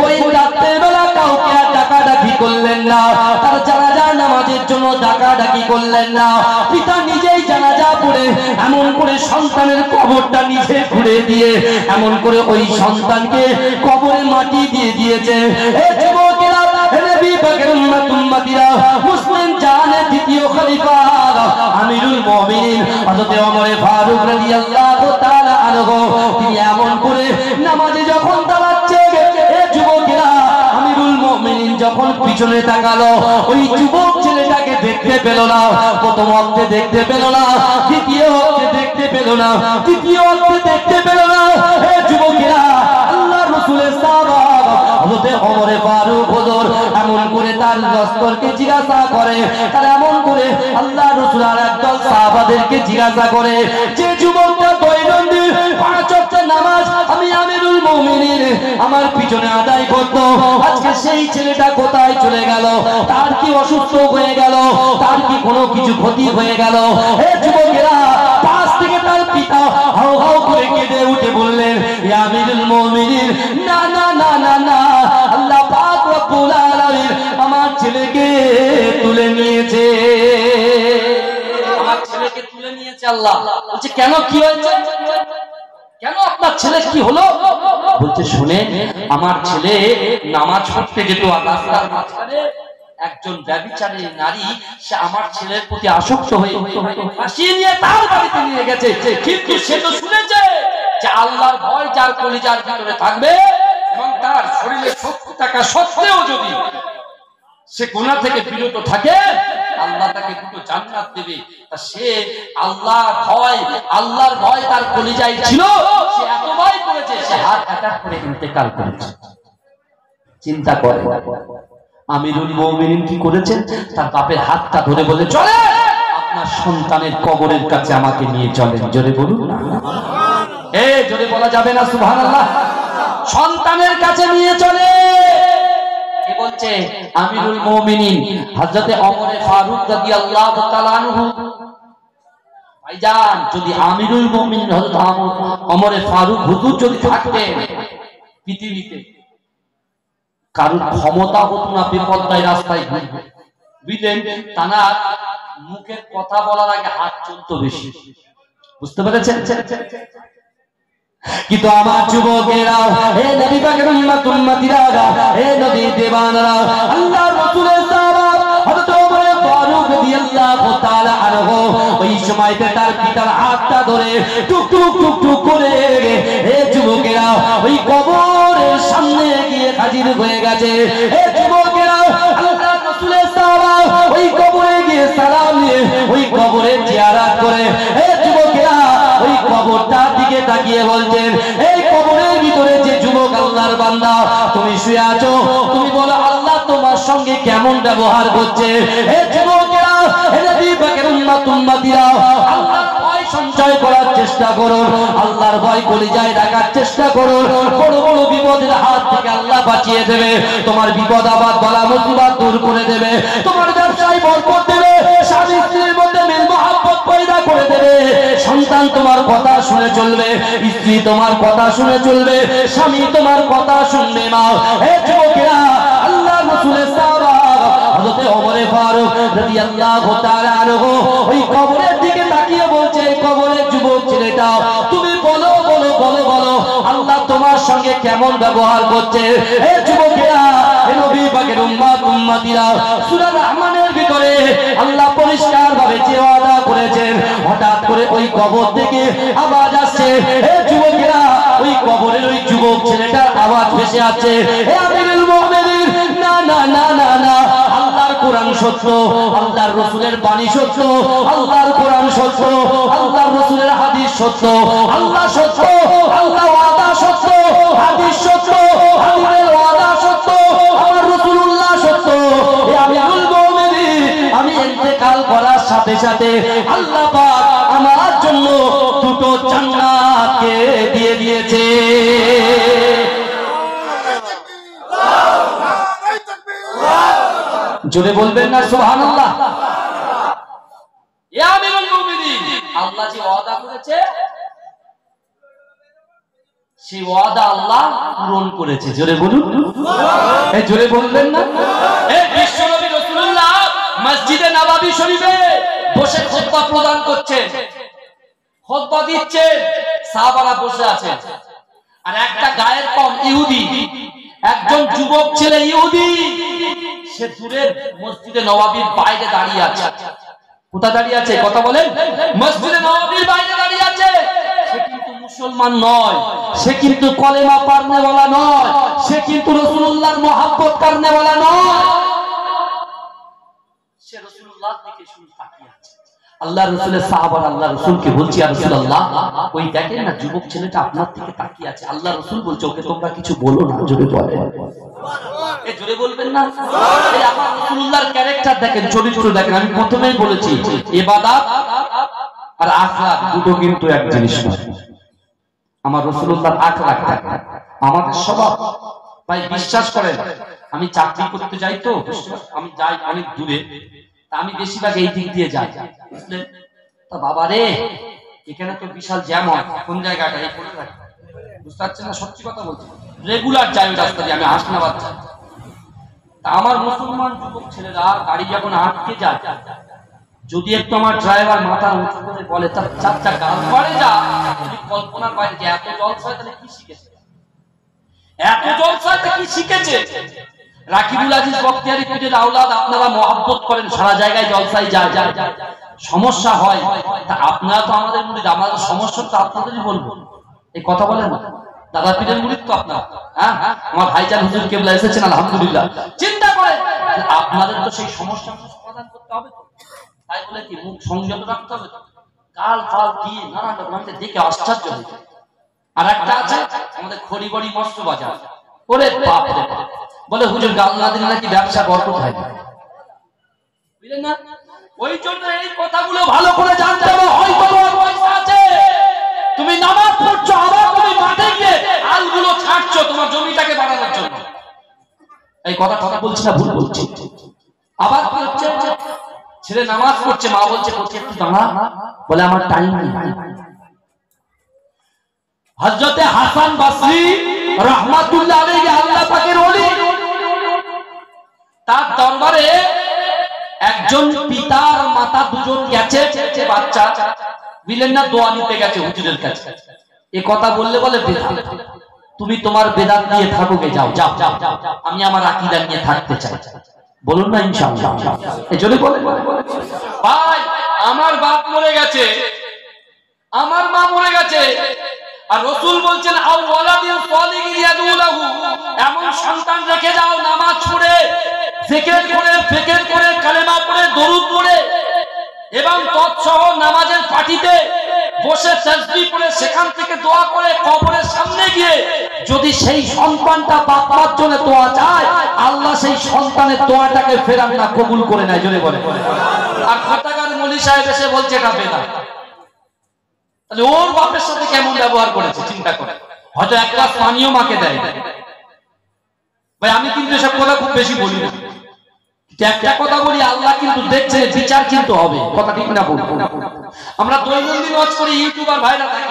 ওই রাতের বেলা কাউকে আর ডাকাডাকি করলেন না, তার জানাজা নামাজের জন্য ডাকাডাকি করলেন না। পিতা নিজেই জানাজা পড়ে এমন করে সন্তানের কবরটা নিজে খুঁড়ে দিয়ে এমন করে ওই সন্তানকে কবরে মাটি দিয়ে দিয়েছে। এই যুবকেরা, নবী পাকের উম্মতিরা, মুসলিম জানের দ্বিতীয় খলিফা আমিরুল মুমিনিন হযরত ওমর ফারুক রাদিয়াল্লাহু তাআলা আনহু, তিনি এমন করে নামাজে যখন দাঁড়াচ্ছে, এই যুবকেরা, আমিরুল মুমিনিন যখন পিছনে তাকালো, ওই যুবক ছেলেটাকে দেখতে পেল না। প্রথম অর্থে দেখতে পেল না, দ্বিতীয় অর্থে দেখতে পেল না, তৃতীয় অর্থে দেখতে পেল না। এই যুবকেরা, আল্লাহর রাসূলের সাহাবা হযরত ওমর ফারুক হুজুর এমন করে তার দস্তরকে জিজ্ঞাসা করে, তার এমন করে আল্লাহর রাসূল আর একদল সাহাবাদেরকে জিজ্ঞাসা করে, যে যুবকটা দৈনন্দিন 5 ওয়াক্ত নামাজ আমি আমিরুল মুমিনিন আমার পিছনে আদায় করত, আজকে সেই ছেলেটা কোথায় চলে গেল? তার কি অসুস্থ হয়ে গেল? তার কি কোনো কিছু ক্ষতি হয়ে গেল? হে যুবকেরা, পাশ থেকে তার পিতা হাউ হাউ করে কেঁদে উঠে বললেন, ইয়া আমিরুল মুমিনিন, না না না না না, আল্লাহ পাক রব্বুল আলামিন আমার ছেলেকে তুলে নিয়েছে, আমার ছেলেকে তুলে নিয়েছে। আল্লাহ বলছে, কেন, কি হয়েছে? কেন আপনার ছেলে কি হলো? বলছে, শুনে, আমার ছেলে নামাজ পড়তে যেত, রাস্তার মাঝখানে একজন ব্যভিচারী নারী সে আমার ছেলের প্রতি আসক্ত হয়ে ফাঁসিয়ে নিয়ে তার বাড়িতে নিয়ে গেছে, কিন্তু সে তো শুনেছে যে আল্লাহর ভয় যার কলিজার ভিতরে থাকবে এবং তার শরীরে শক্তি থাকা সত্ত্বেও যদি সে গুনাহ থেকে বিরত থাকে, আল্লাহ তাকে দুটো জান্নাত দেবে। তা সে আল্লাহর ভয় তার কলিজায় ছিল, সে এত ভয় করেছে, সে হার্ট অ্যাটাক করে ইন্তেকাল করেছে। চিন্তা করে আমিরুল মুমিনিন কি করেছেন? তার বাপের হাতটা ধরে বলে, চলে আপনার সন্তানের কবরের কাছে আমাকে নিয়ে চলেন, জোরে বলুন না। জোরে বলা যাবে না সুবহানাল্লাহ? সন্তানের কাছে নিয়ে চলে। কে বলছে? আমিরুল মুমিনিন হযরতে ওমর ফারুক রাদিয়াল্লাহু তাআলা আনহু। ভাইজান, যদি আমিরুল মুমিনিন হযরত ওমর ফারুক হুজুর যদি থাকতেন পৃথিবীতে, কারণ ক্ষমতা হতো না বিপদায় রাস্তায় ঘুরবে, বুঝলেন? তানার মুখের কথা বলার আগে হাত চলতো বেশি, বুঝতে পেরেছেন? কিন্তু আমার যুবকেরা, হে নবী পাকের উম্মতিরা, হে নবী দেওয়ানরা, আল্লাহর রাসূলের সাহাবা হযরত ওমর ফারুক রাদিয়াল্লাহু তাআলা আনহু ওই সময়তে তার পিতার হাতটা ধরে টুক টুক টুক টুক করে, হে যুবকেরা, ওই কবরের সামনে গিয়ে হাজির হয়ে গেছে। হে যুবকেরা, আল্লাহর রাসূলের সাহাবা ওই কবরে গিয়ে সালাম নিয়ে ওই কবরে জিয়ারত করে, হে যুবকেরা, ওই কবরটার দিকে তাকিয়ে বলছেন, এই কবরের ভিতরে যে যুবক আল্লাহর বান্দা তুমি শুয়ে আছো, তুমি বলো আল্লাহ তোমার সঙ্গে কেমন ব্যবহার করছে। হে যুবকেরা, হে নবী পাকের উম্মতিরা, আল্লাহর ভয় সঞ্চয় করার চেষ্টা করো, আল্লাহর ভয় কলিজায় রাখার চেষ্টা করো। বড় বড় বিপদের হাত থেকে আল্লাহ বাঁচিয়ে দেবে, তোমার বিপদ আপদ বালা মুসিবত দূর করে দেবে, তোমার ব্যবসায় বরকত দেবে, স্বামী স্ত্রীর মধ্যে মিল মহব্বত পয়দা করে দেবে, সন্তান তোমার কথা শুনে চলবে, স্ত্রী তোমার কথা শুনে চলবে, স্বামী তোমার কথা শুনবে না। হে যুবকেরা, আল্লাহর রাসূলের সাহাবা হযরত ওমর ফারুক রাদিয়াল্লাহু তাআলা আনহু ওই কবরের দিকে তাকিয়ে বলছে, কবরের যুবক ছেলেটা, তুমি বলো বলো বলো বলো আল্লাহ তোমার সঙ্গে কেমন ব্যবহার করছে। হে যুবকেরা, হে নবী পাকের উম্মতিরা, সূরা রহমানের ভিতরে আল্লাহ পরিষ্কার ভাবে যে ওয়াদা করেছেন, হঠাৎ করে ওই কবর থেকে আওয়াজ আসছে। হে যুবকেরা, ওই কবরের ওই যুবক ছেলেটার আওয়াজ ভেসে আছে, হে আমিরুল মুমিনিন, না না না না না, আল্লাহর কোরআন সত্য, আল্লাহর রাসূলের বাণী সত্য, আল্লাহর কোরআন সত্য, আল্লাহর রাসূলের হাদিস সত্য, আল্লাহ সত্য, আল্লাহ ওয়াদা সত্য, হাদিস সত্য, আল্লাহর ওয়াদা সত্য, আমার রাসূলুল্লাহ সত্য। হে আমিরুল মুমিনিন, আমি ইন্তেকাল করার সাথে সাথে আল্লাহ পাক আমার জন্য দুটো জান্নাতকে দিয়ে দিয়েছে। জোরে বলবেন না সুবহানাল্লাহ? ইয়া আমিরুল মুমিনিন, আল্লাহ যে ওয়াদা করেছে সেই ওয়াদা আল্লাহ পূরণ করেছে, জোরে বলুন। এই জোরে বলবেন না? এই বিশ্বনবী রাসূলুল্লাহ মসজিদে নববী শরীফে বসে খুতবা প্রদান করছেন, খুতবা দিচ্ছেন, সাহাবারা বসে আছেন, আর একটা গায়ের কম ইহুদি, একজন যুবক ছেলে ইহুদি, সে দূরের মসজিদে নববীর বাইরে দাঁড়িয়ে আছে। কোথায় দাঁড়িয়ে আছে? কথা বলেন। মসজিদে নববীর বাইরে দাঁড়িয়ে আছে। সে কিন্তু মুসলমান নয়, সে কিন্তু কলেমা পড়নে वाला নয়, সে কিন্তু রাসূলুল্লাহর মহব্বত করনে वाला নয়, সে রাসূলুল্লাহর দিকে শুধু তাকিয়ে আছে। আল্লাহর রাসূলের সাহাবারা আল্লাহর রাসূলকে বলছে, ইয়া রাসূলুল্লাহ, ওই দেখেন না যুবক ছেলেটা আপনার দিকে তাকিয়ে আছে। আল্লাহর রাসূল বলছে, ওকে তোমরা কিছু বলো না, জোরে বলেন। এই জোরে বলবেন না? এই আমার রাসূলুল্লাহর ক্যারেক্টার দেখেন, চরিত্র দেখেন। আমি প্রথমেই বলেছি, ইবাদত আর আখলাক দুটো কিন্তু এক জিনিস নয়। আমার রাসূলুল্লাহর আখলাক দেখেন, আমাদের স্বভাব। ভাই বিশ্বাস করেন, আমি চাকরি করতে যাই তো, আমি যাই অনেক দূরে, আমি বেশিরভাগ এই দিক দিয়ে যাই, বুঝলেন? তা বাবা রে, এখানে তো বিশাল জ্যাম হয়। কোন জায়গাটা? এই কোন জায়গা? বুঝতে পারছেন না? সত্যি কথা বলছি, রেগুলার যাই ওই রাস্তা দিয়ে, আমি হাসনাবাদ যাই। তা আমার মুসলমান যুবক ছেলেরা গাড়ি যখন আটকে যায়, যদি একটু আমার ড্রাইভার মাথা উঁচু করে বলে তার চারটা গাল পাড়ে যা, যদি কল্পনার বাইরে যে এত জলসায় তাহলে কি শিখেছে, এত জলসায় কি শিখেছে। রাকিবুল আজিজ বখতিয়ারি পীরের আওলাদ আপনারা মহব্বত করেন, সারা জায়গায় জলসায় যায়, সমস্যা হয়, তা আপনারা তো আমাদের মুরিদ, আমাদের সমস্যা তো আপনাদেরই বলবো। এই কথা বলেন না, দাদা পীরের মুরিদ তো আপনারা। হ্যাঁ, আমার ভাইজান হুজুর কেবলা এসেছেন, আলহামদুলিল্লাহ। চিন্তা করেন, আপনাদের তো সেই সমস্যার সমাধান করতে হবে তো, তাই বলে কি মুখ সংযত রাখতে হবে তো? গাল ফাল দিয়ে নানান রকম দেখে আশ্চর্য হয়ে যায়। আর একটা আছে আমাদের খড়িবড়ি মস্ত বাজার, ওরে বাপ রে বাপ, বলে হুজুর গাল না দিলে নাকি ব্যবসা বরকত হয় না, বুঝলেন না? ওই জন্য এই কথাগুলো ভালো করে জানতে হবে। হয়তো তোমার পয়সা আছে, তুমি নামাজ পড়ছো, আবার তুমি মাঠে গিয়ে আলগুলো ছাড়ছো তোমার জমিটাকে বাড়ানোর জন্য। এই কথা বলছি না ভুল বলছি? আবার কি হচ্ছে, ছেলে নামাজ পড়ছে, মা বলছে কোথায় একটু দাঁড়া, বলে আমার টাইম নেই। হযরতে হাসান বসরি রাহমাতুল্লাহ আলাইহি, আল্লাহ পাকের ওলি, তার দরবারে একজন পিতার মাতা দুজন গেছে, বাচ্চা বুঝলেন না, দোয়া নিতে গেছে হুজুরের কাছে। এই কথা বললে বলে বেদাত, তুমি তোমার বেদাত নিয়ে থাকো, যাও যাও যাও, আমি আমার আকীদা নিয়ে থাকতে চাই। বলুন না ইনশাআল্লাহ। এজন্য বলে ভাই, আমার বাপ মরে গেছে, আমার মা মরে গেছে, আর রাসূল বলছেন আও ওয়ালাদিন সালিহিন ইয়াদুলাহু, এমন সন্তান রেখে যাও নামাজ পড়ে, জিকির করে কালেমা পড়ে, দরুদ পড়ে এবং তৎসহ নামাজের পাটিতে বসে তাসবিহ পড়ে সেখান থেকে দোয়া করে কবরের সামনে গিয়ে যদি সেই সন্তানটা বাপ মার জন্য দোয়া চায়, আল্লাহ সেই সন্তানের দোয়াটাকে ফেরান না, কবুল করে নেয়। জোরে বলে। আর খাতাকার মলি সাহেব এসে বলছে এটা বেদাত। তাহলে ওর বাপের সাথে কেমন ব্যবহার করেছে চিন্তা করে। হয়তো এক গ্লাস পানিও মাকে দেয় ভাই। আমি কিন্তু এসব কথা খুব বেশি বলি না, একটা কথা বলি, আল্লাহ কিন্তু দেখছে, বিচার কিন্তু হবে। কথা ঠিক না বলবো? আমরা দৈনন্দিন ওয়াজ করি, ইউটিউবার ভাইরা থাকি,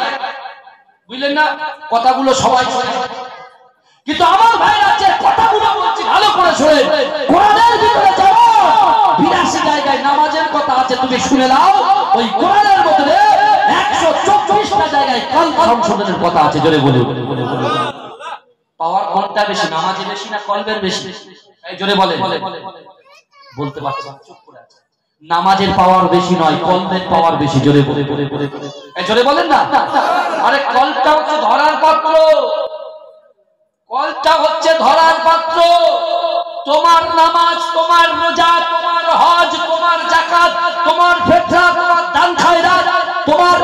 বুঝলেন না, কথাগুলো সবাই শোনে, কিন্তু আমার ভাইরা যে কথাগুলো বলছি ভালো করে শোনে। কোরআনের ভিতরে যাও, 82 জায়গায় নামাজের কথা আছে, তুমি শুনে নাও। ওই কোরআনের মধ্যে 124টা জায়গায় কলব সংশোধনের কথা আছে। জোরে বলি, পাওয়ার কোনটা বেশি, নামাজে বেশি না কলবের বেশি? এই জোরে বলে। বলতে পারছেন, চুপ করে আছে। নামাজের পাওয়ার বেশি নয়, কলবের পাওয়ার বেশি। জোরে বলে এই জোরে বলেন না। আরে কলবটা হচ্ছে ধরার পাত্র, কলটা হচ্ছে ধরার পাত্র। তোমার নামাজ, তোমার রোজা, তোমার হজ, তোমার যাকাত, তোমার ফিতরা, তোমার দান খায়রাত, তোমার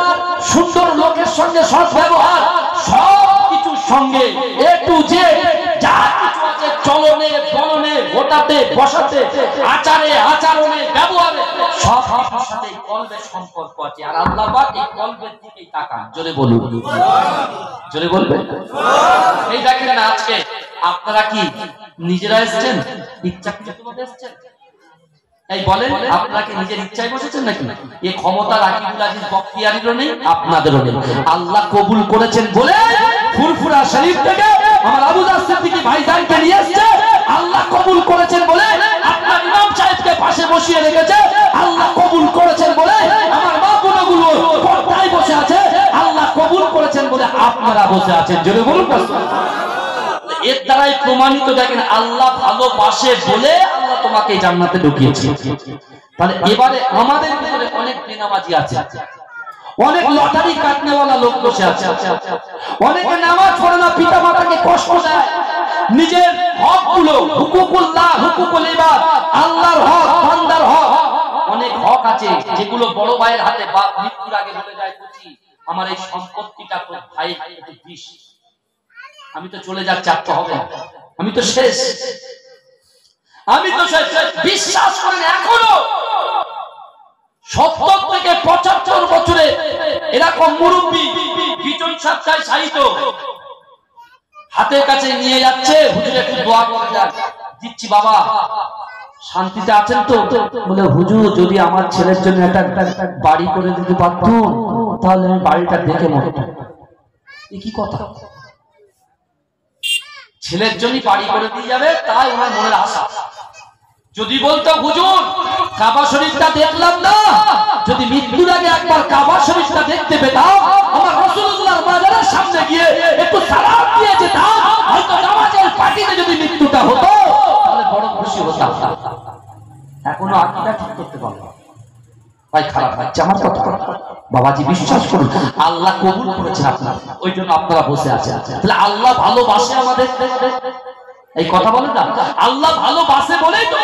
সুন্দর লোকের সঙ্গে সদ্ব্যবহার, সব কিছুর সঙ্গে এ টু জেড যা কিছু আছে, চলনে বলনে, ওটাতে বসাতে, আচারে আচরণে ব্যবহারে, সব কিছুর সাথে কলবের সম্পর্ক আছে। আর আল্লাহ পাক এই কলবের দিকেই তাকান। জোরে বলুন, জোরে বলবেন। এই দেখেন না, আজকে আপনারা কি নিজেরা এসেছেন, ইচ্ছাকৃতভাবে এসেছেন? এই বলেন, আপনারা কি নিজের ইচ্ছায় বসেছেন নাকি? এই ক্ষমতা রাকিবুল আজিজ বখতিয়ারিরও নেই, আপনাদেরও নেই। আল্লাহ কবুল করেছেন বলে ফুরফুরা শরীফ থেকে আমার আবু জাফর সিদ্দিকী ভাইজানকে নিয়ে এসেছে। আল্লাহ কবুল করেছেন বলে আপনার ইমাম সাহেবকে পাশে বসিয়ে রেখেছে। আল্লাহ কবুল করেছেন বলে আমার মা বোনগুলো পর্দায় বসে আছে। আল্লাহ কবুল করেছেন বলে আপনারা বসে আছেন। জোরে বলুন। এর দ্বারাই প্রমাণিত, দেখেন আল্লাহ ভালোবাসে বলে আল্লাহ তোমাকে জান্নাতে ঢুকিয়েছে। তাহলে এবারে আমাদের ভিতরে অনেক বেনামাজি আছে, অনেক লটারি কাটনেওয়ালা লোক বসে আছে, অনেকে নামাজ পড়ে না, পিতা মাতাকে কষ্ট দেয়, নিজের হকগুলো, হুকুকুল্লাহ, হুকুকুল ইবাদ, আল্লাহর হক, বান্দার হক, অনেক হক আছে যেগুলো বড় ভাইয়ের হাতে বাপ মৃত্যুর আগে বলে যায়, বুঝি আমার এই সম্পত্তিটা তোর ভাই একটু দিস, আমি তো চলে যাচ্ছি, আর তো হবে, আমি তো শেষ, আমি তো শেষ। বিশ্বাস করেন এখনো 70 থেকে 75 বছরে এরকম মুরব্বী বিজন সাতটায় সাহিত্য হাতের কাছে নিয়ে যাচ্ছে, হুজুর একটু দোয়া করে দেন, দিচ্ছি বাবা, শান্তিতে আছেন তো? বলে হুজুর যদি আমার ছেলের জন্য একটা বাড়ি করে দিতে পারতুম তাহলে আমি বাড়িটা দেখে মরতাম। এ কি কথা? ছেলের জন্য বাড়ি করে দিয়ে যাবে তাই ওনার মনের আশা। যদি বলতো হুজুর কাবা শরীফটা দেখলাম না, যদি মৃত্যুর আগে একবার কাবা শরীফটা দেখতে পেতাম, আমার রাসূলুল্লাহর মাজারের সামনে গিয়ে একটু সালাম দিয়ে যেতাম, হয়তো নামাজের পাটিতে যদি মৃত্যুটা হতো তাহলে বড় খুশি হতাম। এখনো আকীদা ঠিক করতে পারলো ভাই, খারাপ হচ্ছে আমার কথা। বাবাজি বিশ্বাস করুন, আল্লাহ কবুল করেছেন আপনার, ওই জন্য আপনারা বসে আছেন। তাহলে আল্লাহ ভালোবাসে আমাদের, এই কথা বলেন না, আল্লাহ ভালোবাসে বলেই তো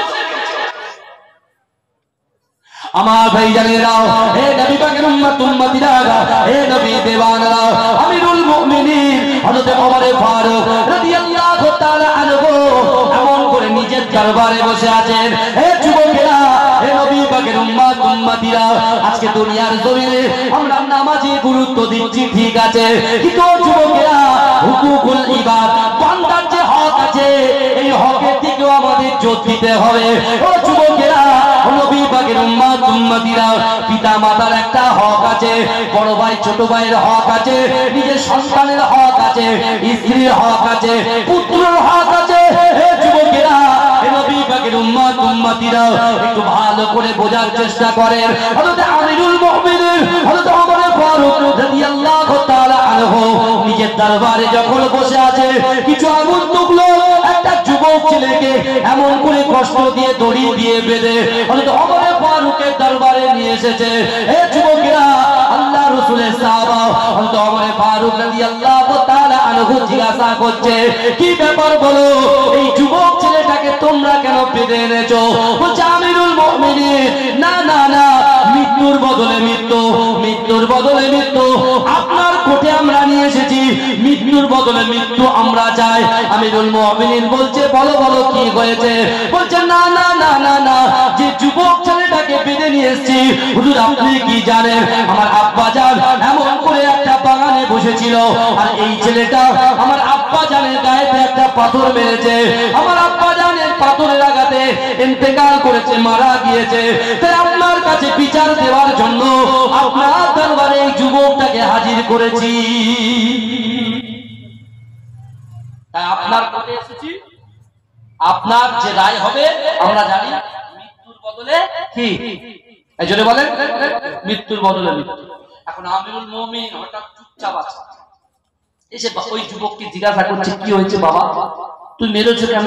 আমার ভাইজানেরা, হে নবী পাকের উম্মত উম্মতিরা, হে নবী দেওয়ানরা, আমিরুল মুমিনিন হযরত ওমর ফারুক রাদিয়াল্লাহু তাআলা আনহু এমন করে নিজের দরবারে বসে আছেন। হে যুবকেরা, হে নবী পাকের উম্মত উম্মতিরা আজকে দুনিয়ার জমিনে আমরা নামাজে গুরুত্ব দিচ্ছি ঠিক আছে, কিন্তু যুবকেরা হুকুকুল ইবাদ বান্দার যে হক আছে এই হকের দিকেও আমাদের জোর দিতে হবে। ও যুবকেরা, নবী পাকের উম্মতিরা পিতা মাতার একটা হক আছে, বড় ভাই ছোট ভাইয়ের হক আছে, নিজের সন্তানের হক আছে, স্ত্রীর হক আছে, পুত্রের হক আছে। হে যুবকেরা, নবী পাকের উম্মতিরা একটু ভালো করে বোঝার চেষ্টা করেন। হযরত আমিরুল মুমিনিন হযরত ওমর ফারুক রাদিয়াল্লাহু তাআলা আনহু নিজের দরবারে যখন বসে আছে, কিছু আগন্তুক লোক একটা যুবক ছেলেকে এমন করে কষ্ট দিয়ে দড়ি দিয়ে বেঁধে হযরত ওমর ফারুকের দরবারে নিয়ে এসেছে। হে যুবকেরা, আল্লাহ রাসূলের সাহাবা হযরত ওমর ফারুক রাদিয়াল্লাহু তাআলা আনহু জিজ্ঞাসা করছে, কি ব্যাপার বলো, এই যুবক ছেলেটাকে তোমরা কেন বেঁধে এনেছো? বলছে আমিরুল মুমিনিন, না না না, মৃত্যুর বদলে মৃত্যু, মৃত্যুর বদলে মৃত্যু আপনার কোর্টে আমরা নিয়ে এসেছি, মৃত্যুর বদলে মৃত্যু আমরা চাই। আমিরুল মুমিনিন বলছে, বলো বলো কি হয়েছে? বলছে না না না না না, যে যুবক ছেলেটাকে বেঁধে নিয়ে এসেছি, হুজুর আপনি কি জানেন, আমার আব্বা জান এমন করে একটা বাগানে বসেছিল, আর এই ছেলেটা আমার আব্বা জানের গায়েতে একটা পাথর মেরেছে, আমার আব্বা জানের পাথরের আঘাতে ইন্তেকাল করেছে, মারা গিয়েছে। তাই আপনার কাছে বিচার দেওয়ার জন্য আপনার দরবারে এই যুবকটাকে হাজির করেছি। তাই আপনার কোর্টে এসেছি, আপনার যে রায় হবে আমরা জানি, মৃত্যুর বদলে কি, এই জন্য বলেন মৃত্যুর বদলে মৃত্যু। এখন আমিরুল মুমিনিন হঠাৎ চুপচাপ আছে, এসে ওই যুবককে জিজ্ঞাসা করছে, কি হয়েছে বাবা, তুই মেরেছো কেন?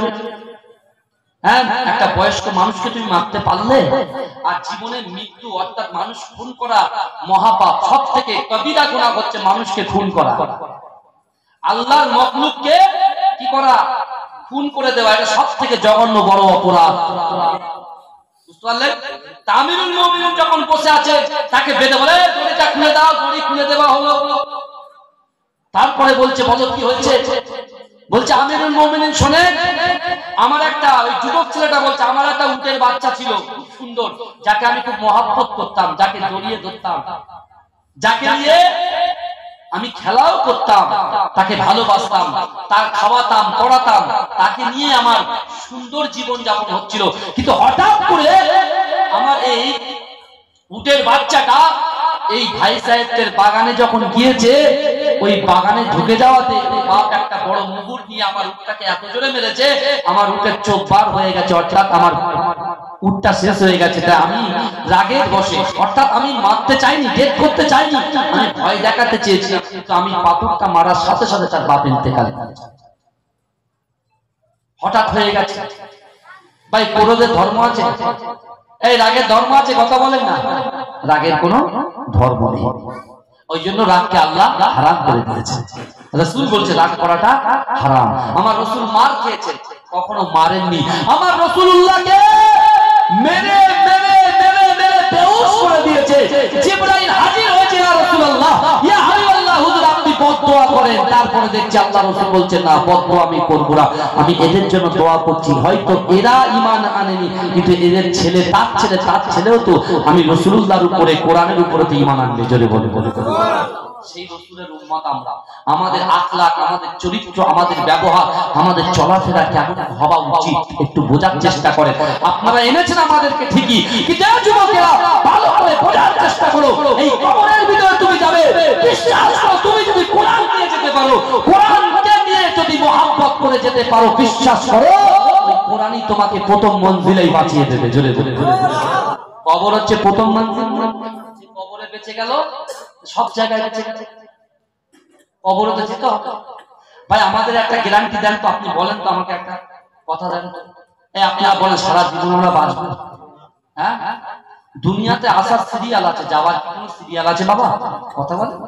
হ্যাঁ, একটা বয়স্ক মানুষকে তুমি মারতে পারলে? আর জীবনের মৃত্যু অর্থাৎ মানুষ খুন করা মহাপাপ, সব থেকে কবিরা গুনাহ হচ্ছে মানুষকে খুন করা, আল্লাহর মখলুককে কি করা, খুন করে দেওয়া, এটা সব থেকে জঘন্য বড় অপরাধ। বুঝতে পারলেন? আমিরুল মুমিনিন যখন বসে আছে, তাকে বেঁধে বলে দড়িটা খুলে দাও, দড়ি খুলে দেওয়া হলো। তারপরে বলছে, বলো কি হয়েছে? বলছে আমিরুল মুমিনিন শোনেন, আমার একটা, ওই যুবক ছেলেটা বলছে, আমার একটা উটের বাচ্চা ছিল খুব সুন্দর, যাকে আমি খুব মহব্বত করতাম, যাকে জড়িয়ে ধরতাম, যাকে নিয়ে আমি খেলাও করতাম, তাকে ভালোবাসতাম, তার খাওয়াতাম পড়াতাম, তাকে নিয়ে আমার সুন্দর জীবন যাপন হচ্ছিল। কিন্তু হঠাৎ করে আমার এই উটের বাচ্চাটা এই ভাই সাহেবদের বাগানে যখন গিয়েছে, ওই বাগানে ঢুকে যাওয়াতে বাপ একটা বড় মুগুর নিয়ে আমার উটটাকে এত জোরে মেরেছে, আমার উটের চোখ বার হয়ে গেছে, অর্থাৎ আমার উটটা শেষ হয়ে গেছে। তাই আমি রাগের বশে, অর্থাৎ আমি মারতে চাইনি, ডেথ করতে চাইনি, আমি ভয় দেখাতে চেয়েছি, কিন্তু আমি পাথরটা মারার সাথে সাথে তার বাপ ইন্তেকাল করেছে। হঠাৎ হয়ে গেছে। ভাই ক্রোধের ধর্ম আছে? এই রাগের ধর্ম আছে? কথা বলেন না, রাগের কোন ধর্ম নেই। ওই জন্য রাগকে আল্লাহ হারাম করে দিয়েছে। রাসূল বলছে রাগ করাটা হারাম। আমার রাসূল মার খেয়েছে, কখনো মারেননি। আমার রাসূলুল্লাহকে মেরে মেরে মেরে মেরে বেহুশ করে দিয়েছে। জিবরাইল হাজির হয়েছে, ইয়া রাসূলুল্লাহ, ইয়া হাবিবাল্লাহ, হুজুর আপনি বদদোয়া করেন। তারপরে দেখছি আল্লাহ রাসূল বলছেন, না বদদোয়া আমি করব না, আমি এদের জন্য দোয়া করছি, হয়তো এরা ঈমান আনেনি, কিন্তু এদের ছেলে, তার ছেলেও তো আমি রাসূলুল্লাহর উপরে, কোরআনের উপরে তো ঈমান আনবে। জোরে বলে বলে সেই রাসূলের উম্মত আমরা। আমাদের আখলাক, আমাদের চরিত্র, আমাদের ব্যবহার, আমাদের চলাফেরা কেমন হওয়া উচিত একটু বোঝার চেষ্টা করেন। আপনারা এনেছেন আমাদেরকে ঠিকই, কিন্তু যুবকেরা ভালো করে বোঝার চেষ্টা করো। এই কবরের ভিতরে তুমি যাবে, বিশ্বাস করো, তুমি যদি কোরআন নিয়ে যেতে পারো, কোরআনকে নিয়ে যদি মহব্বত করে যেতে পারো, বিশ্বাস করো ওই কোরআনই তোমাকে প্রথম মঞ্জিলেই বাঁচিয়ে দেবে। জোরে জোরে জোরে। কবর হচ্ছে প্রথম মঞ্জিল। কবরে বেঁচে গেল, সব জায়গায় বেঁচে গেল, কবরে তো যেতে হবে। ভাই আমাদের একটা গ্যারান্টি দেন তো, আপনি বলেন তো আমাকে একটা কথা দেন তো। এই আপনারা বলেন সারা জীবন আমরা বাঁচবো? হ্যাঁ, দুনিয়াতে আসার সিরিয়াল আছে, যাওয়ার কোনো সিরিয়াল আছে বাবা? কথা বলেন,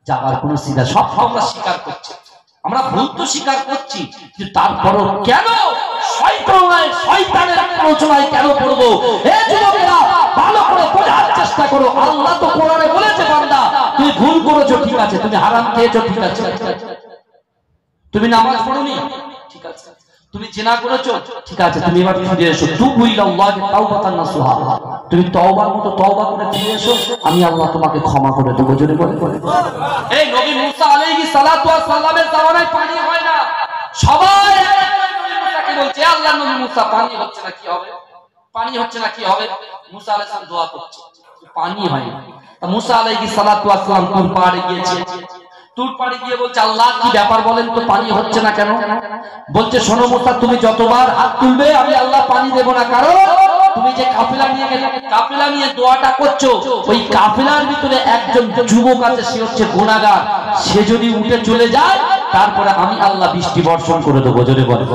যাওয়ার কোনো সিরিয়াল? সব আমরা স্বীকার করছি, আমরা ভুল তো স্বীকার করছি, কিন্তু তারপরও কেন শয়তানের প্ররোচনায় কেন পড়বো? হে যুবকেরা ভালো করে বোঝার চেষ্টা করো। আল্লাহ তো কোরআনে বলেছে, বান্দা তুমি ভুল করেছো ঠিক আছে, তুমি হারাম খেয়েছো ঠিক আছে, তুমি নামাজ পড়োনি ঠিক আছে, তুমি জিনা করেছো, ঠিক আছে, তুমি এবার ফিরে এসো, তুবু ইলাল্লাহি তাওবাতান নাসুহা, তুমি তওবার মতো তওবা করে ফিরে এসো, আমি আল্লাহ তোমাকে ক্ষমা করে দেব। জোরে বলে এই নবী মুসা আলাইহিস সালাতু ওয়াস সালামের জামানায় পানি হয় না, সবাই নবী মুসাকে বলছে আল্লাহর নবী মুসা পানি হচ্ছে না, কি হবে? পানি হচ্ছে না, কি হবে? মুসা আলাইহিস সালাম দোয়া করছে, পানি হয় না। তা মুসা আলাইহিস সালাতু ওয়াস সালাম তুর পাহাড়ে গিয়েছে, তুর পাহাড়ে গিয়ে বলছে আল্লাহ কি ব্যাপার বলেন তো, পানি হচ্ছে না কেন? বলছে শোনো মুসা, তুমি যতবার হাত তুলবে আমি আল্লাহ পানি দেব না, কারণ তুমি যে কাফেলা নিয়ে দোয়াটা করছো, ওই কাফেলার ভিতরে একজন যুবক আছে, সে হচ্ছে গুনাহগার, সে যদি উঠে চলে যায় তারপরে আমি আল্লাহ বৃষ্টি বর্ষণ করে দেবো। জোরে বলে।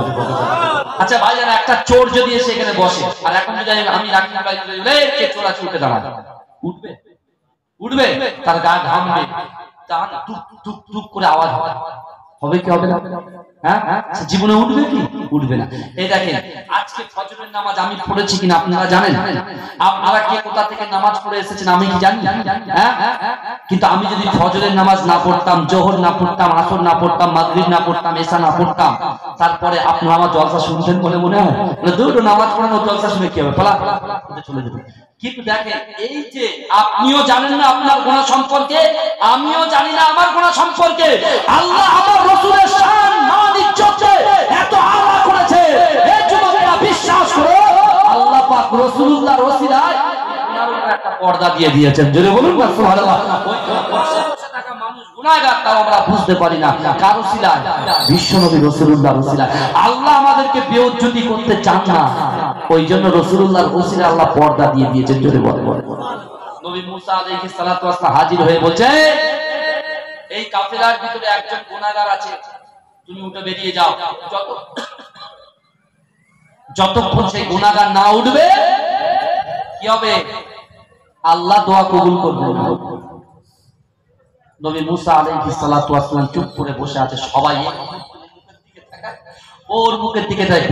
আচ্ছা ভাই জানা, একটা চোর যদি এসে এখানে বসে, আর এখন যদি আমি রাখি কে চোর আছে উঠে দাঁড়াবে, উঠবে? উঠবে? তার গা ঘামবে, তার টুক টুক টুক করে আওয়াজ হবে কি হবে না? হ্যাঁ, জীবনে উঠবে কি? উঠবে না। এই দেখেন আজকে ফজরের নামাজ আমি পড়েছি কিনা আপনারা জানেন? আপনারা কে কোথা থেকে নামাজ পড়ে এসেছেন আমি কি জানি? হ্যাঁ, কিন্তু আমি যদি ফজরের নামাজ না পড়তাম, জোহর না পড়তাম, আসর না পড়তাম, মাগরিব না পড়তাম, এশা না পড়তাম, তারপরে আপনারা আমার জলসা শুনতেন বলে মনে হয়? দুটো নামাজ পড়ানো জলসা শুনে কি হবে? পালা চলে যেত। কিন্তু দেখেন এই যে আপনিও জানেন না আপনার গুনাহ সম্পর্কে, আমিও জানি না আমার গুনাহ সম্পর্কে, আল্লাহ আমার রাসূলের শান মান ইজ্জতে এত আলা করেছে, এই যুবকেরা বিশ্বাস করো আল্লাহ পাক রাসূলুল্লাহর ওসিলায় আপনার উপর একটা পর্দা দিয়ে দিয়েছেন। জোরে বলুন সুবহানাল্লাহ। ওই বসে থাকা মানুষ গুনাহগার, তাও আমরা বুঝতে পারি না কার ওসিলায়? বিশ্বনবী রাসূলুল্লাহর ওসিলায়। আল্লাহ আমাদেরকে বেইজ্জতি করতে চান না, ওই জন্য রাসূলুল্লাহর ওসিলায় আল্লাহ পর্দা দিয়ে দিয়েছেন। জোরে বলে। নবী মুসা আলাইহিস সালাতু ওয়াস সালাম হাজির হয়ে বলছে এই কাফেলার ভিতরে একজন গুনাহগার আছে, তুমি উঠে বেরিয়ে যাও। যতক্ষণ সেই গুনাহগার না উঠবে কি হবে? আল্লাহ দোয়া কবুল করবেন না। নবী মুসা আলাইহিস সালাতু ওয়াস সালাম চুপ করে বসে আছে, সবাই ওর মুখের দিকে তাকায়।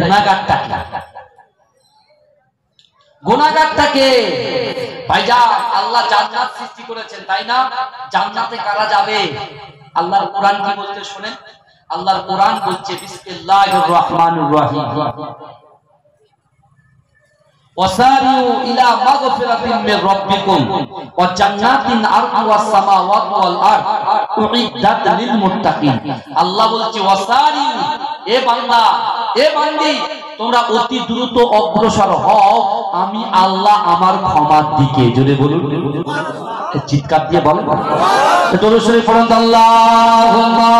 গুনাহগারটাকে ভাইজান আল্লাহ জান্নাত সৃষ্টি করেছেন, তাই না? জান্নাতে কারা যাবে? আল্লাহর কোরআন কি বলতে শুনেন। আল্লাহর কোরআন বলছে বিসমিল্লাহির রহমানির রহিম, ওয়াসারিউ ইলা মাগফিরাতিন মির রাব্বিকুম ওয়া জান্নাতিন আরদুহাস সামাওয়াতু ওয়াল আরদ উইদ্দাত লিল মুত্তাকিন। আল্লাহ বলছে ওয়াসারিউ, এ বান্দা এ বান্দি তোমরা অতি দ্রুত অগ্রসর হও আমি আল্লাহ আমার ক্ষমার দিকে। জোরে বলুন, চিৎকার দিয়ে বলেন দরুদ শরীফ পড়ুন আল্লাহুম্মা।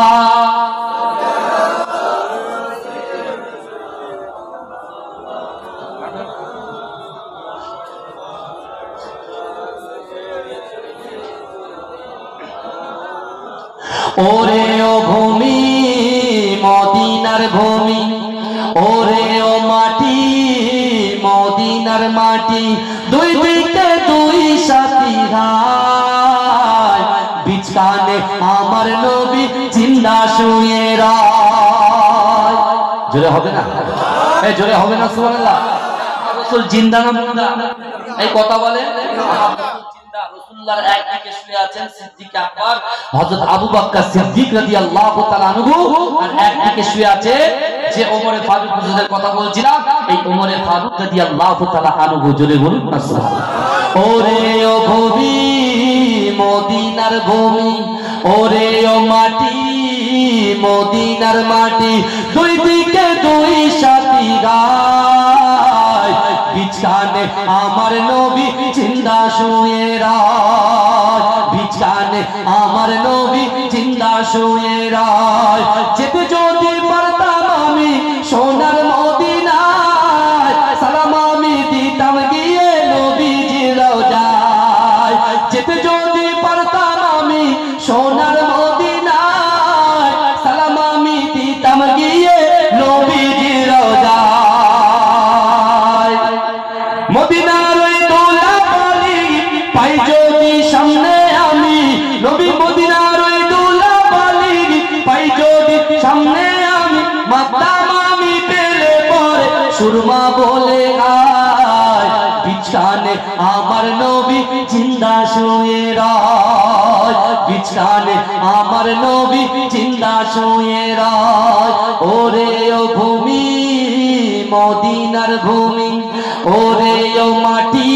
ওরে ও ভূমি মদিনার ভূমি, ওরে ও মাটি মদিনার মাটি, দুই দিকে দুই সাথী ভাই, বিছানে আমার নবী জিন্দা শুয়ে রয়। জোরে হবে না? এই জোরে হবে না সুবহানাল্লাহ। রাসূল জিন্দা না মুর্দা? এই কথা বলে রাসূলুল্লাহর একদিকে শুয়ে আছেন সিদ্দিক আকবর হযরত আবু বকর সিদ্দিক রাদিয়াল্লাহু তাআলা আনহু, আর একদিকে শুয়ে আছে যে ওমরে ফারুক হুজুরের কথা বলছিলাম, এই ওমরে ফারুক রাদিয়াল্লাহু তাআলা আনহু। জোরে বলুন না সুবহানাল্লাহ। ওরে ও ভূমি মদিনার ভূমি, ওরে ও মাটি মদিনার মাটি, দুই দিকে দুই সাথী গায়, বিছানে আমার নবী জিন্দা শুয়ে রয়, বিছানে আমার নবী জিন্দা শুয়ে রয়। যেতে যদি পারতাম আমি সোনার মদিনায়, সালাম আমি দিতাম গিয়ে নবীজির রওজায়। যেতে যদি পারতাম আমি সোনার মদিনায়, সালাম আমি দিতাম গিয়ে নবীজির রওজায়। মদিনার ওই দোলা বালি পাই যদি সামনে আমি, নবী মদিনার ওই দোলা বালি পাই যদি সামনে আমি, মাতাম আমি পেলে পরে সুরমা বলে আয়, বিছানে আমার নবী জিন্দা শুয়ে রয়, বিছানে আমার নবী জিন্দা শুয়ে রয়। ওরে ও ভূমি মদিনার ভূমি ওরে ও মাটি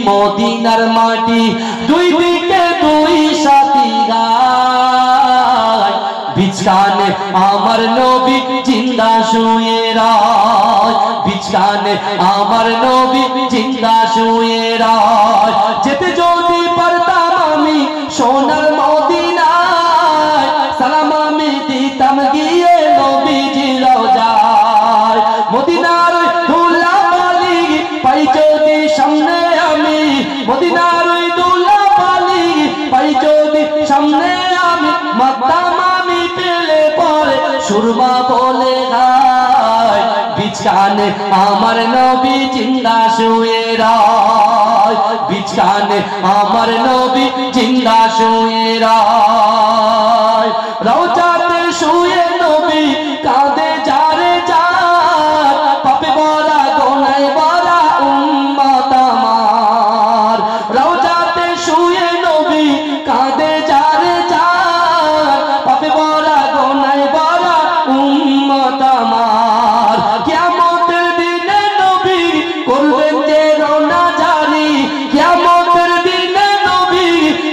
মদিনার মাটি দুই দিকে দুই সাথী গায় বিছানে আমার নবী জিন্দা শুয়ে রয় বিছানে আমার নবী জিন্দা শুয়ে রয় যেতে যদি পারতাম আমি সোনার মদিনায় সালাম আমি দিতাম গিয়ে নবীজির রওজায় মদিনার ধুলাবালি পাই যদি সামনে আমি মদিনার ধুলাবালি পাই যদি সামনে আমি মাতাম আমি পেলে পরে সুরমা বলে গায় বিছানে আমার নবী জিন্দা শুয়ে রয় বিছানে আমার নবী জিন্দা শুয়ে রয় রওজাতে শুয়ে নবী কাঁদে যারে যার পাপে ভরা গোনায় ভরা উম্মত আমার রওজাতে শুয়ে নবী কাঁদে যারে যার পাপে ভরা গোনায় ভরা উম্মত আমার কিয়ামতের দিনে নবী করবেন যে রওনা জারি কিয়ামতের দিনে নবী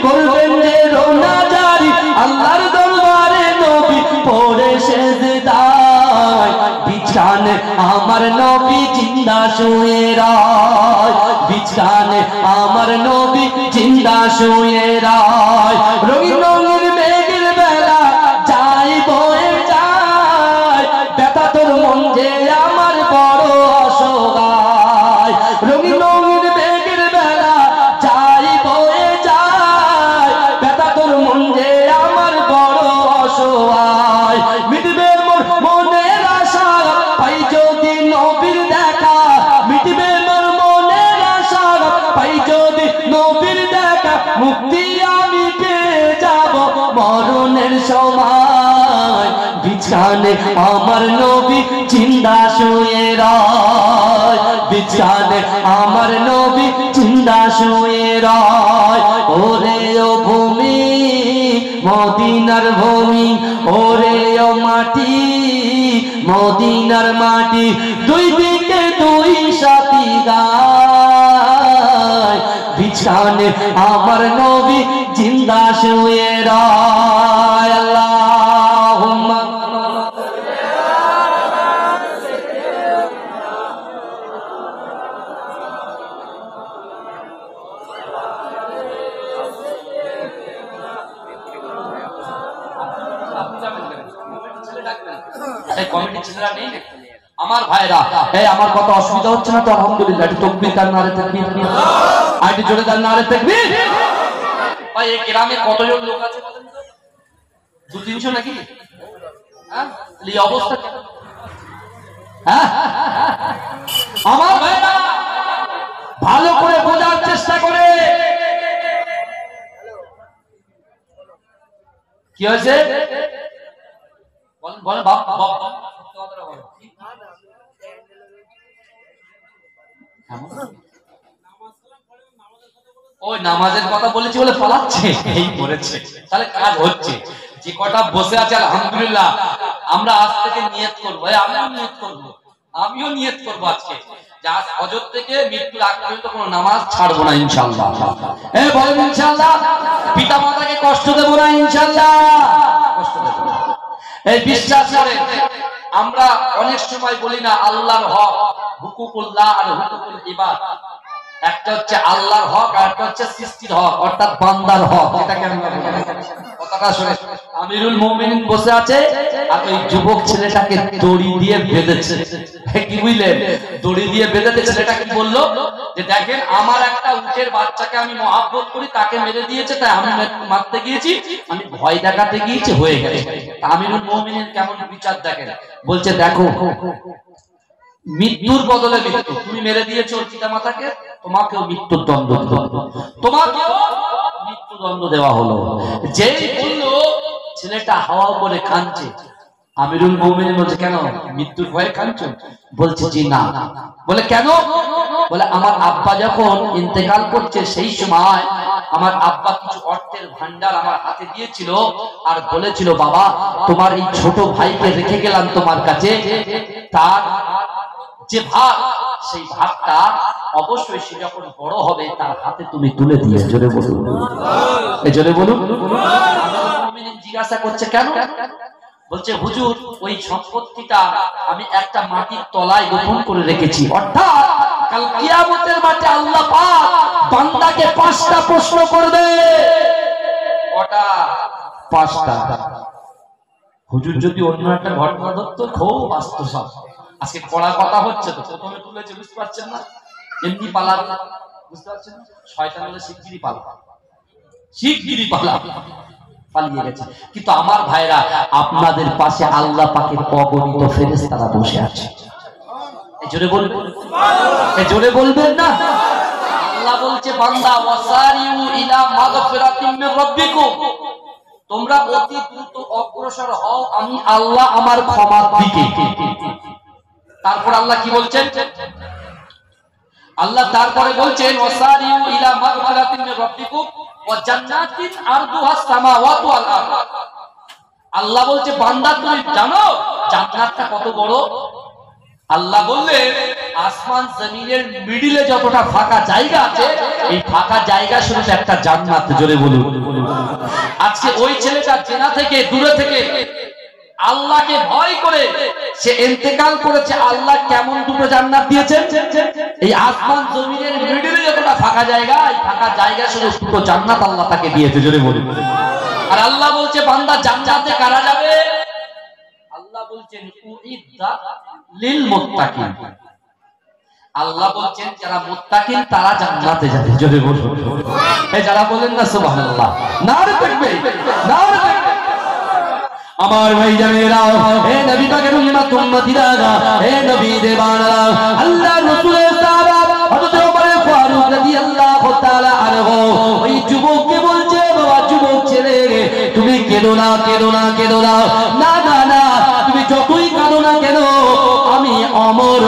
করবেন যে রওনা জারি আল্লাহর দরবারে নবী পড়ে সেজদায় বিছানে আমার নবী জিন্দা শুয়ে রয় বিছানে আমার নবী জিন্দা শুয়ে রয় রঙিন রঙিন মেঘের বেলা যাই বয়ে যায় ব্যথা তোর মন যে আমার বড় অসহায় রঙিন রঙিন মেঘের বেলা যাই বয়ে যায় ব্যথা তোর মন যে আমার বড় অসহায় মিটবে মোর মনের আশা পাই যদি নবীর দেখা মিটবে মোর মনের আশা পাই যদি নবীর দেখা মুক্তি আমি পেয়ে যাব মরণের সময় বিছানে আমার নবী জিন্দা শুয়ে রয় বিছানে আমার নবী জিন্দা শুয়ে রয় ওরে ও ভূমি মদিনার ভূমি ওরে ও মাটি মদিনার মাটি দুই দিকে দুই সাথী গায় বিছানে আমার নবী জিন্দা শুয়ে রয় আল্লাহুম্মা কমিটি ছেলেরা নেই আমার ভাইরা এই আমার কত অসুবিধা হচ্ছে না তো আলহামদুলিল্লাহ একটু তাকবীর তার নারে তাকবীর আইটি জোরে তার নারে তাকবীর ভাই এই গ্রামে কতজন লোক আছে বলেন তো 2-300 নাকি হ্যাঁ এই অবস্থা হ্যাঁ আমার ভাইরা ভালো করে বোঝার চেষ্টা করে কি হয়েছে বলেন বলেন বাপ বাপ ওই নামাজের কথা বলেছি বলে পালাচ্ছে এই করেছে তাহলে কাজ হচ্ছে যে কটা বসে আছে আলহামদুলিল্লাহ আমরা আজ থেকে নিয়ত করবো আমিও নিয়ত করবো আজকে যে আজ ফজর থেকে মৃত্যুর আগ পর্যন্ত কোনো নামাজ ছাড়বো না ইনশাআল্লাহ বলেন ইনশাআল্লাহ পিতা মাতাকে কষ্ট দেবো না ইনশাআল্লাহ কষ্ট দেবো না এই বিশ্বাস করে আমরা অনেক সময় বলি না আল্লাহর হক হুকুকুল্লাহ আর হুকুকুল ইবাদ একটা হচ্ছে আল্লাহর হক আর একটা হচ্ছে সৃষ্টির হক অর্থাৎ বান্দার হক এটাকে আমরা কথাটা শুনে আমিরুল মুমিনিন বসে আছে আর ওই যুবক ছেলেটাকে দড়ি দিয়ে বেঁধেছে কি বুঝলেন দড়ি দিয়ে বেঁধেছে ছেলেটা কি বললো যে দেখেন আমার একটা উটের বাচ্চাকে আমি মহব্বত করি তাকে মেরে দিয়েছে তাই আমি মারতে গিয়েছি আমি ভয় দেখাতে গিয়েছি হয়ে গেছে আমিরুল মুমিনিন কেমন বিচার দেখেন বলছে দেখো মৃত্যুর বদলে মৃত্যু তুমি মেরে দিয়েছো ওর পিতা মাতাকে তোমাকেও মৃত্যুর দণ্ড তোমাকেও মৃত্যুদণ্ড দেওয়া হলো যেই বললো ছেলেটা হাওয়া করে কাঁদছে আমিরুল মুমিনিন বলছে কেন মৃত্যুর ভয়ে কাঁদছো বলছে জি না বলে কেন বলে আমার আব্বা যখন ইন্তেকাল করছে সেই সময় আমার আব্বা কিছু অর্থের ভান্ডার আমার হাতে দিয়েছিল আর বলেছিল বাবা তোমার এই ছোট ভাইকে রেখে গেলাম তোমার কাছে তার যে ভাগ, সেই ভাগটা অবশ্যই সে যখন বড় হবে তার হাতে তুমি তুলে দিয়ে। জোরে বলুন, জোরে বলুন। জিজ্ঞাসা করছে কেন? বলছে হুজুর, ওই সম্পত্তিটা আমি একটা মাটির তলায় গোপন করে রেখেছি। অর্থাৎ কাল কিয়ামতের মাঠে আল্লাহ পাক বান্দাকে 5টা প্রশ্ন করবে। কটা? 5টা। হুজুর যদি অন্য একটা ঘটনা ধরতো, খুব বাস্তব। আজকে কড়া কথা হচ্ছে তো, প্রথমে তুলেছে, বুঝতে পারছেন না? এমনি পালাবে, বুঝতে পারছেন না? শয়তান হলে শিগগিরই পালাবে, শিগগিরই পালাবে, পালিয়ে গেছে। কিন্তু আমার ভাইরা, আপনাদের পাশে আল্লাহ পাকের অগণিত ফেরেশতারা বসে আছে। এই জোরে বলবেন, এই জোরে বলবেন না? আল্লাহ বলছে বান্দা, ওয়াসারিউ ইলা মাগফিরাতিম মির রাব্বিকুম, তোমরা অতি দ্রুত অগ্রসর হও আমি আল্লাহ আমার ক্ষমার দিকে। তারপর আল্লাহ কি বলছেন? আল্লাহ তারপরে বলছেন ওয়াসারিউ ইলা মাগফিরাতিম মির রাব্বিকুম ওয়া জান্নাতিন আরদুহাস সামাওয়াতু ওয়াল আরদ। আল্লাহ বলছে বান্দা, তুমি জানো জান্নাতটা কত বড়? আল্লাহ বললেন আসমান জমিনের মিডিলে যতটা ফাঁকা জায়গা আছে, এই ফাঁকা জায়গা শুধু একটা জান্নাত। জোরে বলুন। আজকে ওই ছেলেটা জেনা থেকে, দূরে থেকে আল্লাহকে ভয় করে সে ইন্তেকাল করেছে। আল্লাহ কেমন দুটো জান্নাত দিয়েছেন? এই আসমান জমিনের মিডিলে যতটা ফাঁকা জায়গা, এই ফাঁকা জায়গা শুধু দুটো জান্নাত আল্লাহ তাকে দিয়েছে। জোরে বলুন। আর আল্লাহ বলছে বান্দা, জান্নাতে কারা যাবে? আল্লাহ বলছেন উইদ্দাত লিল মুত্তাকিন। আল্লাহ বলছেন যারা মুত্তাকিন তারা জান্নাতে যাবে। জোরে বলুন। এই যারা বলেন না সুবহানাল্লাহ, নারে তাকবীর, নারে তাকবীর। আমার ভাই জানেরা, হে নবী পাকের উম্মতিরা, হে নবী দেবানরা, আল্লাহর রাসূলের সাহাবা হযরত ওমর ফারুক রাদিয়াল্লাহু তাআলা আনহু ওই যুবককে বলছে, বাবা যুবক ছেলে, তুমি কেঁদো না, কেঁদো না, কেঁদো না। না না না, তুমি যতই কাঁদো না কেন, আমি ওমর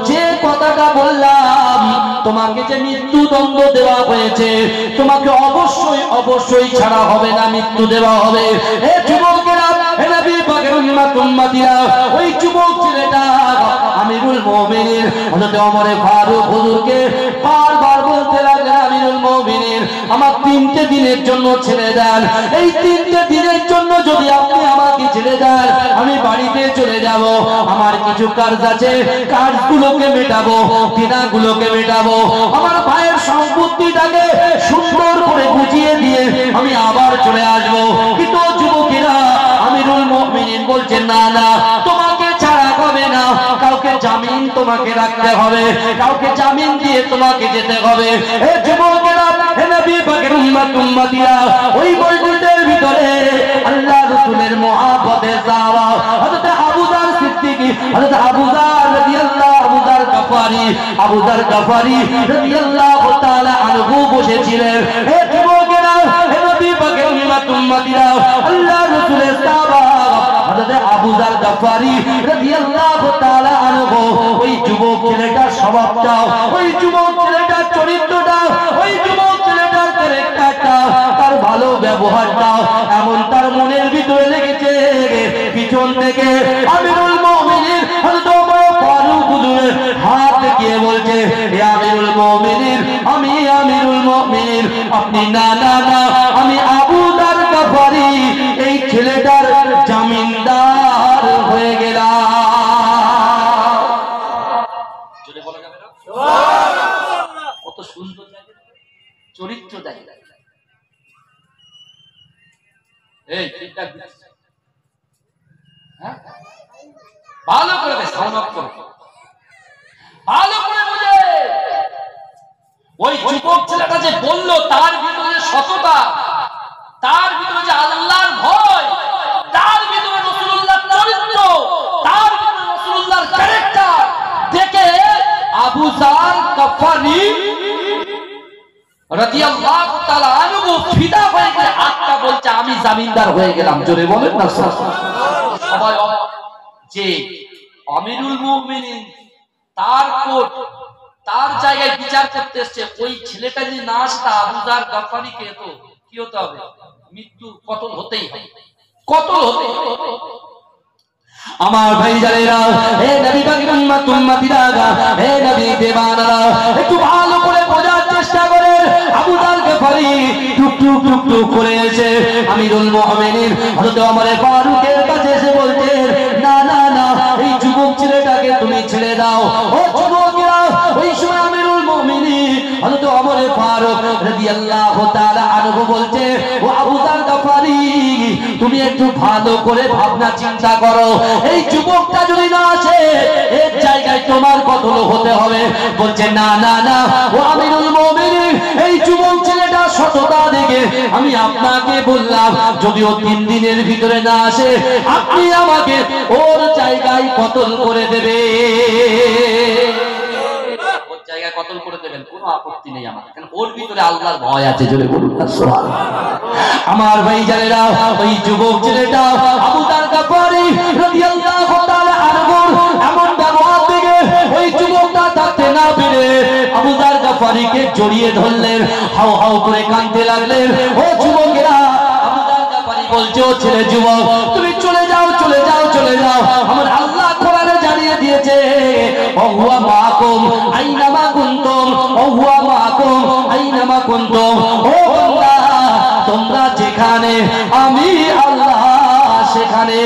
যে কথাটা বললাম, তোমাকে যে মৃত্যুদণ্ড দেওয়া হয়েছে, তোমাকে অবশ্যই অবশ্যই ছাড়া হবে না, মৃত্যু দেওয়া হবে। হে যুবকেরা, হে নবী পাকের উম্মতিরা, ওই যুবক ছেলেটা আমিরুল মুমিনিন হযরত ওমর ফারুক হুজুরকে বারবার বলতে লাগলেন, আমিরুল মুমিনিন, আমার 3টে দিনের জন্য ছেড়ে দেন। এই 3টে দিনের জন্য যদি আপনি আমাকে ছেড়ে দেন, আমি বাড়িতে চলে যাব। আমার কিছু কাজ আছে, কাজগুলোকে মেটাবো, কেনাগুলোকে মেটাবো, আমার ভাইয়ের সম্পত্তিটাকে সুন্দর করে বুঝিয়ে দিয়ে আমি আবার চলে আসবো। কিন্তু যুবকেরা, আমিরুল মুমিনিন বলছেন না না, তোমাকে ছাড়া হবে না, কাউকে জামিন তোমাকে রাখতে হবে, কাউকে জামিন দিয়ে তোমাকে যেতে হবে। হে যুবকেরা, হে নবী পাকের উম্মতিরা, ওই মসজিদের ভিতরে আল্লাহ রাসূলের মুহাব্বতে সাহাবা হযরত আবু যার সিদ্দিকী, হযরত আবু যার রাদিয়াল্লাহু, আবু যার গফারি, আবু যার গফারি রাদিয়াল্লাহু তাআলা আনহু বসেছিলেন। হে যুবকেরা, হে নবী পাকের উম্মতিরা, আল্লাহ রাসূলের সাহাবা হযরত আবু যার গফারি রাদিয়াল্লাহু তাআলা আনহু ওই যুবক ছেলেটার স্বভাবটা, ওই যুবক ছেলেটার চরিত্রটা, ওই যুবক ছেলেটার ক্যারেক্টারটা, তার ভালো ব্যবহারটা এমন তার মনের ভিতরে লেগেছে, পিছন থেকে আমিরুল মুমিনিন হযরত ওমর ফারুক হুজুরের হাত দেখিয়ে বলছে, হে আমিরুল মুমিনিন, আমি আমিরুল মুমিনিন, আপনি না না না, আমি আবু যার গফারি এই ছেলেটার জামিনদার হয়ে গেলাম। জোরে বলা যাবে না? সুবহানাল্লাহ। কত সুন্দর চরিত্র দেখে। এই ঠিকঠাক দিচ্ছে, হ্যাঁ, ভালো করে দে, সাউন্ড অফ করো, ভালো করে বুঝে। ওই যুবক ছেলেটা যে বললো, তার ভিতরে সততা, তার ভিতরে যে আল্লাহর ভয়, তার ভিতরে রাসূলুল্লাহর চরিত্র, তার ভিতরে রাসূলুল্লাহর ক্যারেক্টার দেখে আবু যার গফারি রাদিয়াল্লাহু তাআলা আনহু ফিদা হয়ে গেলে আত্মা বলছে, আমি জামিনদার হয়ে গেলাম। জোরে বলেন না সবাই। যে আমিরুল মুমিনিন তার কোর্ট, তার জায়গায় বিচার করতে এসছে, ওই ছেলেটা যদি না আসতো, আবু যার গফারিকে তো কি হতে হবে? মৃত্যু, কতল হতেই হবে, কতল হতে। আমার ভাইজানেরা, হে নবী পাকের উম্মত উম্মতিরা, হে নবী দেওয়ানারা, একটু ভালো করে বোঝার চেষ্টা করে। আবু যার গফারি টুক টুক টুক টুক করে এসে আমিরুল মুমিনিন হযরত ওমর ফারুকের কাছে এসে বলতেন, না না না, এই যুবক ছেলেটাকে তুমি ছেড়ে দাও। ও যুবকেরা, ওই সময় আমিরুল মুমিনিন হযরত ওমর ফারুক রাদিয়াল্লাহু তাআলা আনহু বলতে, ও আবু যার গফারি, তুমি একটু ভালো করে ভাবনা চিন্তা করো, এই যুবকটা যদি না আসে এর জায়গায় তোমার কতল হতে হবে। বলছে, না না না, ও আমিরুল মুমিনিন, এই যুবক ছেলেটা সততা দেখে আমি আপনাকে বললাম, যদিও 3 দিনের ভিতরে না আসে আপনি আমাকে ওর জায়গায় কতল করে দেবে, ওর জায়গায় কতল করে দেবেন, কোনো আপত্তি নেই আমার, কারণ ওর ভিতরে আল্লাহর ভয় আছে। জোরে বলুন না সুবহানাল্লাহ। আমার ভাইজানেরা, ওই যুবক ছেলেটা আবু যার গফারি রাদিয়াল্লাহু তাআলা আনহু এমন ব্যবহার দেখে ওই যুবকটা থাকতে না পেরে আবু যার গফারিকে জড়িয়ে ধরলেন, হাউ হাউ করে কাঁদতে লাগলেন। ও যুবকেরা, আবু যার গফারি বলছে, ও ছেলে যুবক, তুমি চলে যাও চলে যাও চলে যাও, আমার আল্লাহ কোরআনে জানিয়ে দিয়েছে, ও হুয়া মাকুম আইনামা কুনতুম, ও হুয়া মাকুম আইনামা কুনতুম, ও বান্দা তোমরা যেখানে আমি আল্লাহ সেখানে।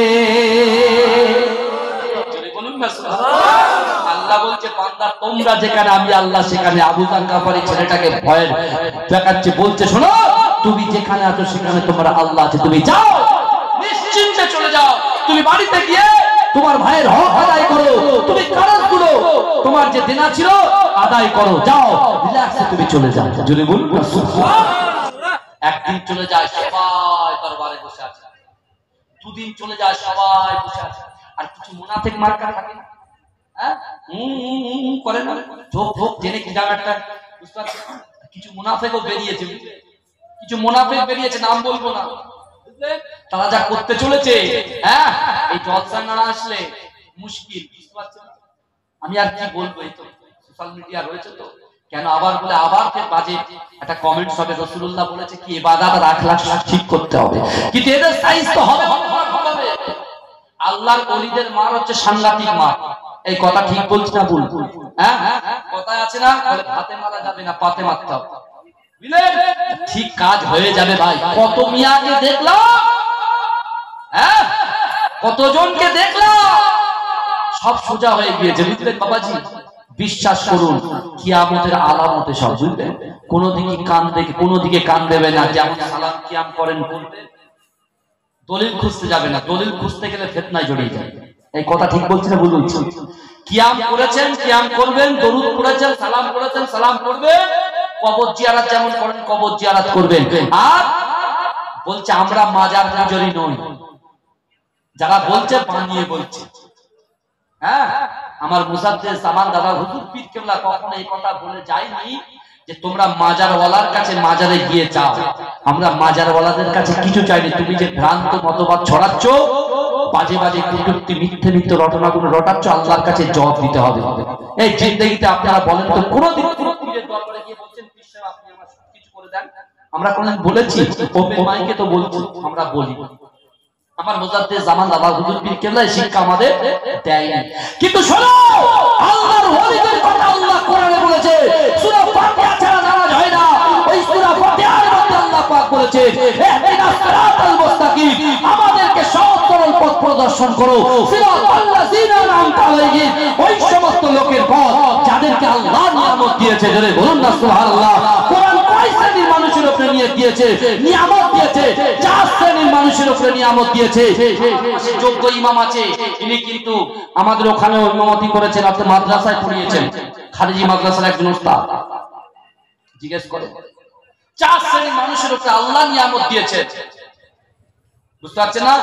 আল্লাহ বলছে, বান্দা তোমরা যেখানে আমি আল্লাহ সেখানে। আবু যার গফারি ছেলেটাকে ভয় দেখাচ্ছে, বলছে, শোনো, তুমি যেখানে আছো সেখানে তোমার আল্লাহ আছে, তুমি যাও, নিশ্চিন্তে চলে যাও, তুমি বাড়িতে গিয়ে তোমার ভাইয়ের হক আদায় করো, তুমি কারণগুলো তোমার যে দেনা ছিল আদায় করো, যাও রিল্যাক্সে তুমি চলে যাও। যদি বলুন একদিন চলে যায়, সবাই দরবারে বসে আছে, 2 দিন চলে যায়, সবাই বসে আছে, আর কিছু মুনাফিক মার্কা থাকে না, হ্যাঁ, করে না, ঝোপ ঝোপ জেনে কি জায়গাটা বুঝতে পারছেন, কিছু মুনাফিকও বেরিয়েছে, কিছু মুনাফিক বেরিয়েছে, নাম বলবো না, বুঝলেন, তারা যা করতে চলেছে, হ্যাঁ, এই জলসা না আসলে মুশকিল, বুঝতে পারছেন। আমি আর কি বলবো, এই তো সোশ্যাল মিডিয়া রয়েছে, তো কেন আবার বলে আবার ফের বাজে একটা কমেন্টস হবে, রাসূলুল্লাহ বলেছে কি ইবাদত আর আখলাক ঠিক করতে হবে, কিন্তু এদের সাইজ তো হবে হবে। আল্লাহর ওলিদের মার হচ্ছে সাংঘাতিক মার, এই কথা ঠিক বলছি না ভুল? হ্যাঁ, কথায় আছে না, বলে হাতে মারা যাবে না, পাতে মারতে হবে, বুঝলেন, ঠিক কাজ হয়ে যাবে ভাই। কত মিয়াকে দেখলাম, হ্যাঁ, কতজনকে দেখলাম, সব সোজা হয়ে গিয়েছে, বুঝলেন বাবাজি। বিশ্বাস করুন, কিয়ামতের আলামতে সব, বুঝলেন, কোনদিকে কান দেখে কোনদিকে কান দেবে না, যেমন সালাম কিয়াম করেন বলবেন, দলিল খুঁজতে যাবে না, দলিল খুঁজতে গেলে ফিতনায় জড়িয়ে যায়। এই কথা ঠিক বলছি না ভুল বলছি? কিয়াম করেছেন কিয়াম করবেন, দরুদ পড়েছেন সালাম করেছেন সালাম করবেন, কবর জিয়ারত যেমন করেন কবর জিয়ারত করবেন। আর বলছে আমরা মাজার পূজারী নই, যারা বলছে বানিয়ে বলছে। হ্যাঁ, আমার মুসাদ্দেদ জামান দাদা হুজুর পীর কেবলা কখনো এই কথা বলে যায়নি যে তোমরা মাজারওয়ালার কাছে মাজারে গিয়ে চাও। আমরা মাজারওয়ালাদের কাছে কিছু চাইনি। তুমি যে ভ্রান্ত মতবাদ ছড়াচ্ছ, বাজে বাজে কুটুক্তি মিথ্যে মিথ্যে রটনাগুলো রটাচ্ছ, আল্লাহর কাছে জবাব দিতে হবে। এই জিন্দেগিতে আপনারা বলেন তো কোনোদিন কোনো পীরের দরবারে গিয়ে বলছেন পীর সাহেব আপনি আমার সব কিছু করে দেন? আমরা কোনদিন বলেছি? ওপেন মাইকে তো বলছি, আমরা বলি। আমার মুজাদ্দেদ জামান দাদা হুজুর পীর কেবলা শিক্ষা আমাদের দেয়নি। কিন্তু শোনো, আল্লাহর ওলিদের কথা আল্লাহ কোরআনে বলেছে, সূরা ফাতিহা ছাড়া নামাজ হয় না। ওই সূরা ফাতিহার মধ্যে আল্লাহ পাক বলেছে, ইহদিনাস সিরাতাল মুস্তাকিম, আমাদেরকে সহজ সরল পথ প্রদর্শন করো। সিরাতাল্লাযিনা আন'আমতা আলাইহিম, ওই সমস্ত লোকের পথ যাদেরকে আল্লাহ নিয়ামত দিয়েছে। জোরে বলুন না সুবহানাল্লাহ। কোরআন কয় শ্রেণীর মানুষের উপরে দিয়েছে নিয়ামত দিয়েছে? 4 শ্রেণীর মানুষের উপরে নিয়ামত দিয়েছে। যোগ্য ইমাম আছে, তিনি কিন্তু আমাদের ওখানে ইমামতি করেছেন, আপনি মাদ্রাসায় পড়িয়েছেন, খারিজি মাদ্রাসার একজন উস্তাদ। জিজ্ঞেস করে 4 শ্রেণীর মানুষের উপরে আল্লাহ নিয়ামত দিয়েছে, বুঝতে পারছেন না?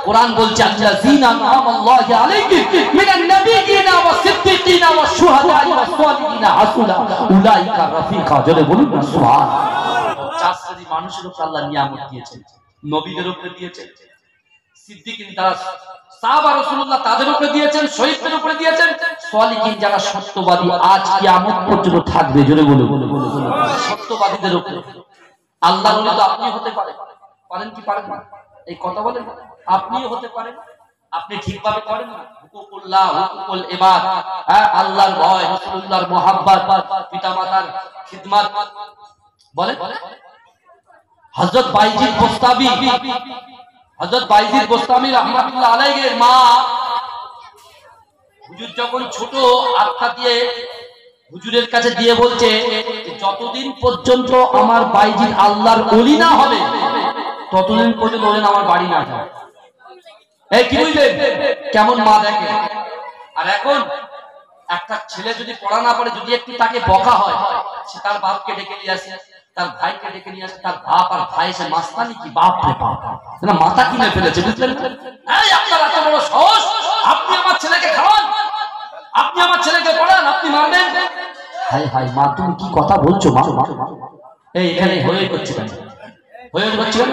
কোরআন বলছে আল্লাযীনা আন'আমাল্লাহু আলাইহিম মিনান নাবিয়্যিনা ওয়াস সিদ্দীকিনা ওয়াস শুহাদা'i ওয়াস সালিহিনা হাসুনা উলাইকা রাফিকা। জোরে বলুন না সুবহানাল্লাহ। 4 শ্রেণীর মানুষের উপরে আল্লাহ নিয়ামত দিয়েছেন। নবীদের উপরে দিয়েছেন, সিদ্দিকিন যারা সাহাবা রাসূলুল্লাহ তাদের উপরে দিয়েছেন, শহীদদের উপরে দিয়েছেন, সালিহিন যারা সত্যবাদী আজ কিয়ামত পর্যন্ত থাকবে। জোরে বলুন সত্যবাদীদের উপরে আল্লাহ বলে তো আপনি হতে পারেন, পারেন কি পারেন না? এই কথা বলেন, আপনিও হতে পারেন, আপনি ঠিকভাবে করেন না, হুকুকুল্লাহ হুকুকুল ইবাদ, আল্লাহর ভয়, রাসূলুল্লাহর মুহাব্বত, পিতামাতার খিদমত বলে। হযরত বাইজিদ বোস্তামি রাহমাতুল্লাহ আলাইহির মা হুজুর যখন ছোট আত্মা দিয়ে হুজুরের কাছে দিয়ে বলছে যতদিন পর্যন্ত আমার বাইজিদ আল্লাহর ওলি না হবে ততদিন পর্যন্ত ওলেন আমার বাড়ি না যায়। এই কি বুঝলেন কেমন মা দেখে। আর এখন একটা ছেলে যদি পড়া না পারে, যদি একটু তাকে বকা হয়, সে তার বাপকে ডেকে নিয়ে আসে, তার ভাইকে ডেকে নিয়ে আসে, তার বাপ আর ভাই এসে মাস্তানি কি বাপ রে বাপ না মাথা কিনে ফেলেছে, বুঝলেন? এই আপনার এত বড় সাহস, আপনি আমার ছেলেকে খাওয়ান, আপনি আমার ছেলেকে পড়ান, আপনি মারবেন? হাই হাই মা, তুমি কি কথা বলছো মা? এই এখানে হয়ে করছে কেন, হয়ে করছে কেন?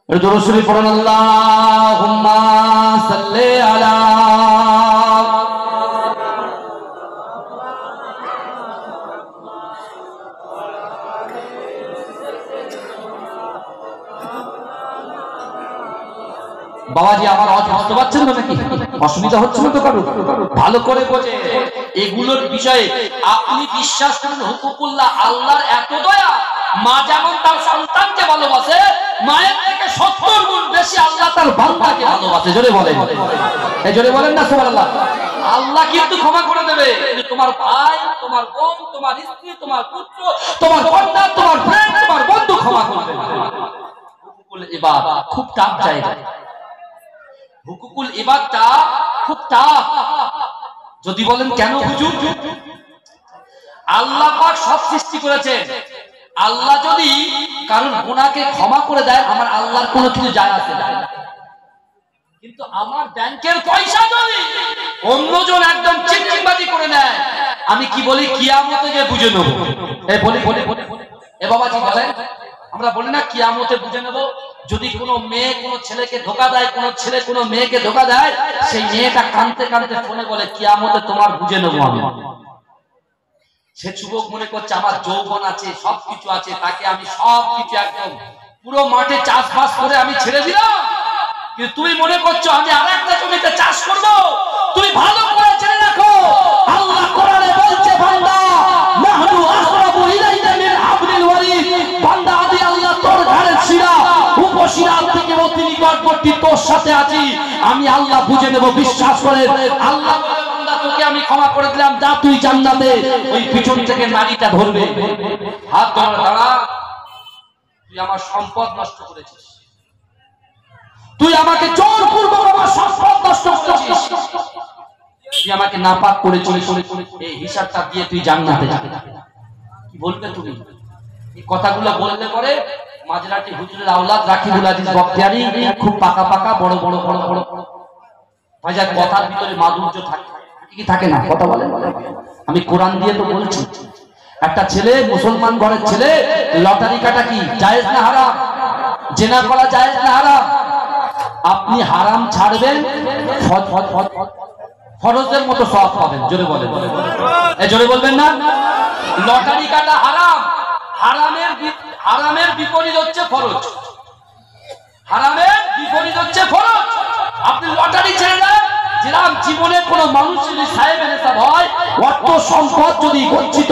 দরুদ শরীফ পড়ুন, আল্লাহুম্মা সাল্লি আলা বাবাজি। আমার আওয়াজ বুঝতে পারছেন না নাকি? অসুবিধা হচ্ছে না তো কারো? ভালো করে বোঝে এগুলোর বিষয়ে আপনি বিশ্বাস করুন। হুকুকুল্লাহ, আল্লাহর এত দয়া, মা যেমন তার সন্তানকে ভালোবাসে, মায়ের থেকে 70 গুণ বেশি আল্লাহ তার বান্দাকে ভালোবাসে। জোরে বলেন, এই জোরে বলেন না সুবহানাল্লাহ। আল্লাহ কিন্তু ক্ষমা করে দেবে, কিন্তু তোমার ভাই, তোমার বোন, তোমার স্ত্রী, তোমার পুত্র, তোমার কন্যা, তোমার ফ্রেন্ড, তোমার বন্ধু ক্ষমা করবে না। হুকুকুল ইবাদ খুব টাফ জায়গা, হুকুকুল ইবাদটা খুব টাফ। যদি বলেন কেন হুজুর? আল্লাহ পাক সব সৃষ্টি করেছেন, আল্লাহ যদি কারণ গুনাহকে ক্ষমা করে দেয়, আমার আল্লাহর কোনো কিছু যায় আসে না। কিন্তু আমার ব্যাংকের পয়সা যদি অন্যজন একদম চিটিংবাজি করে নেয়, আমি কি বলি? কিয়ামতে গিয়ে বুঝে নেব। এই বলি এ বাবাজি বলেন, আমরা বলি না কিয়ামতে বুঝে নেব। যদি কোনো মেয়ে কোনো ছেলেকে ধোঁকা দেয়, কোনো ছেলে কোনো মেয়েকে ধোঁকা দেয়, সেই মেয়েটা কাঁদতে কাঁদতে ফোনে বলে কিয়ামতে তোমার বুঝে নেবো আমি। সে যুবক মনে করছে আমার যৌবন আছে, সবকিছু আছে, তাকে আমি সবকিছু একদম পুরো মাঠে চাষবাস করে আমি ছেড়ে দিলাম, কিন্তু তুমি মনে করছো আমি আরেকটা জমিতে চাষ করব। তুমি ভালো করে জেনে রাখো, আল্লাহ কোরআনে বলছে বান্দা নাহনু আসরাবু ইলাইকা মিন হাবলিল ওয়ারিদ, বান্দা আমি আল্লাহ তোর ঘাড়ের শিরা উপশিরা থেকে অতি নিকটবর্তী তোর সাথে আছি, আমি আল্লাহ বুঝে নেব। বিশ্বাস করে আল্লাহ বলে বান্দা তোকে আমি ক্ষমা করে দিলাম, যা তুই জান্নাতে। ওই পিছন থেকে নারীটা ধরবে, হাত ধরে দাঁড়া, তুই আমার সম্পদ নষ্ট করেছিস, তুই আমাকে জোরপূর্বক আমার সম্পদ নষ্ট করেছিস, তুই আমাকে নাপাক করেছিস, এই হিসাবটা দিয়ে তুই জান্নাতে যাবি। কি বলবে তুমি? এই কথাগুলো বললে পরে মাঝরাটি হুজুরের আওলাদ রাকিবুল আজিজ বখতিয়ারি খুব পাকা পাকা বড় বড় বড় বড় ভাইজান কথার ভিতরে মাধুর্য থাকে কি থাকে না? কথা বলেন। আমি কোরআন দিয়ে তো বলছি, একটা ছেলে মুসলমান ঘরের ছেলে লটারি কাটা কি জায়েজ না হারাম? জেনা করা জায়েজ না হারাম? আপনি হারাম ছাড়বেন, ফরজের মতো সওয়াব পাবেন। জোরে বলেন, এই জোরে বলবেন না? লটারি কাটা হারাম, হারামের বিপরীত হচ্ছে ফরজ, হারামের বিপরীত হচ্ছে ফরজ। আপনি লটারি ছেড়ে দেন, যেরকম জীবনে কোনো মানুষ যদি সাহেব হয়, অর্থ সম্পদ যদি গচ্ছিত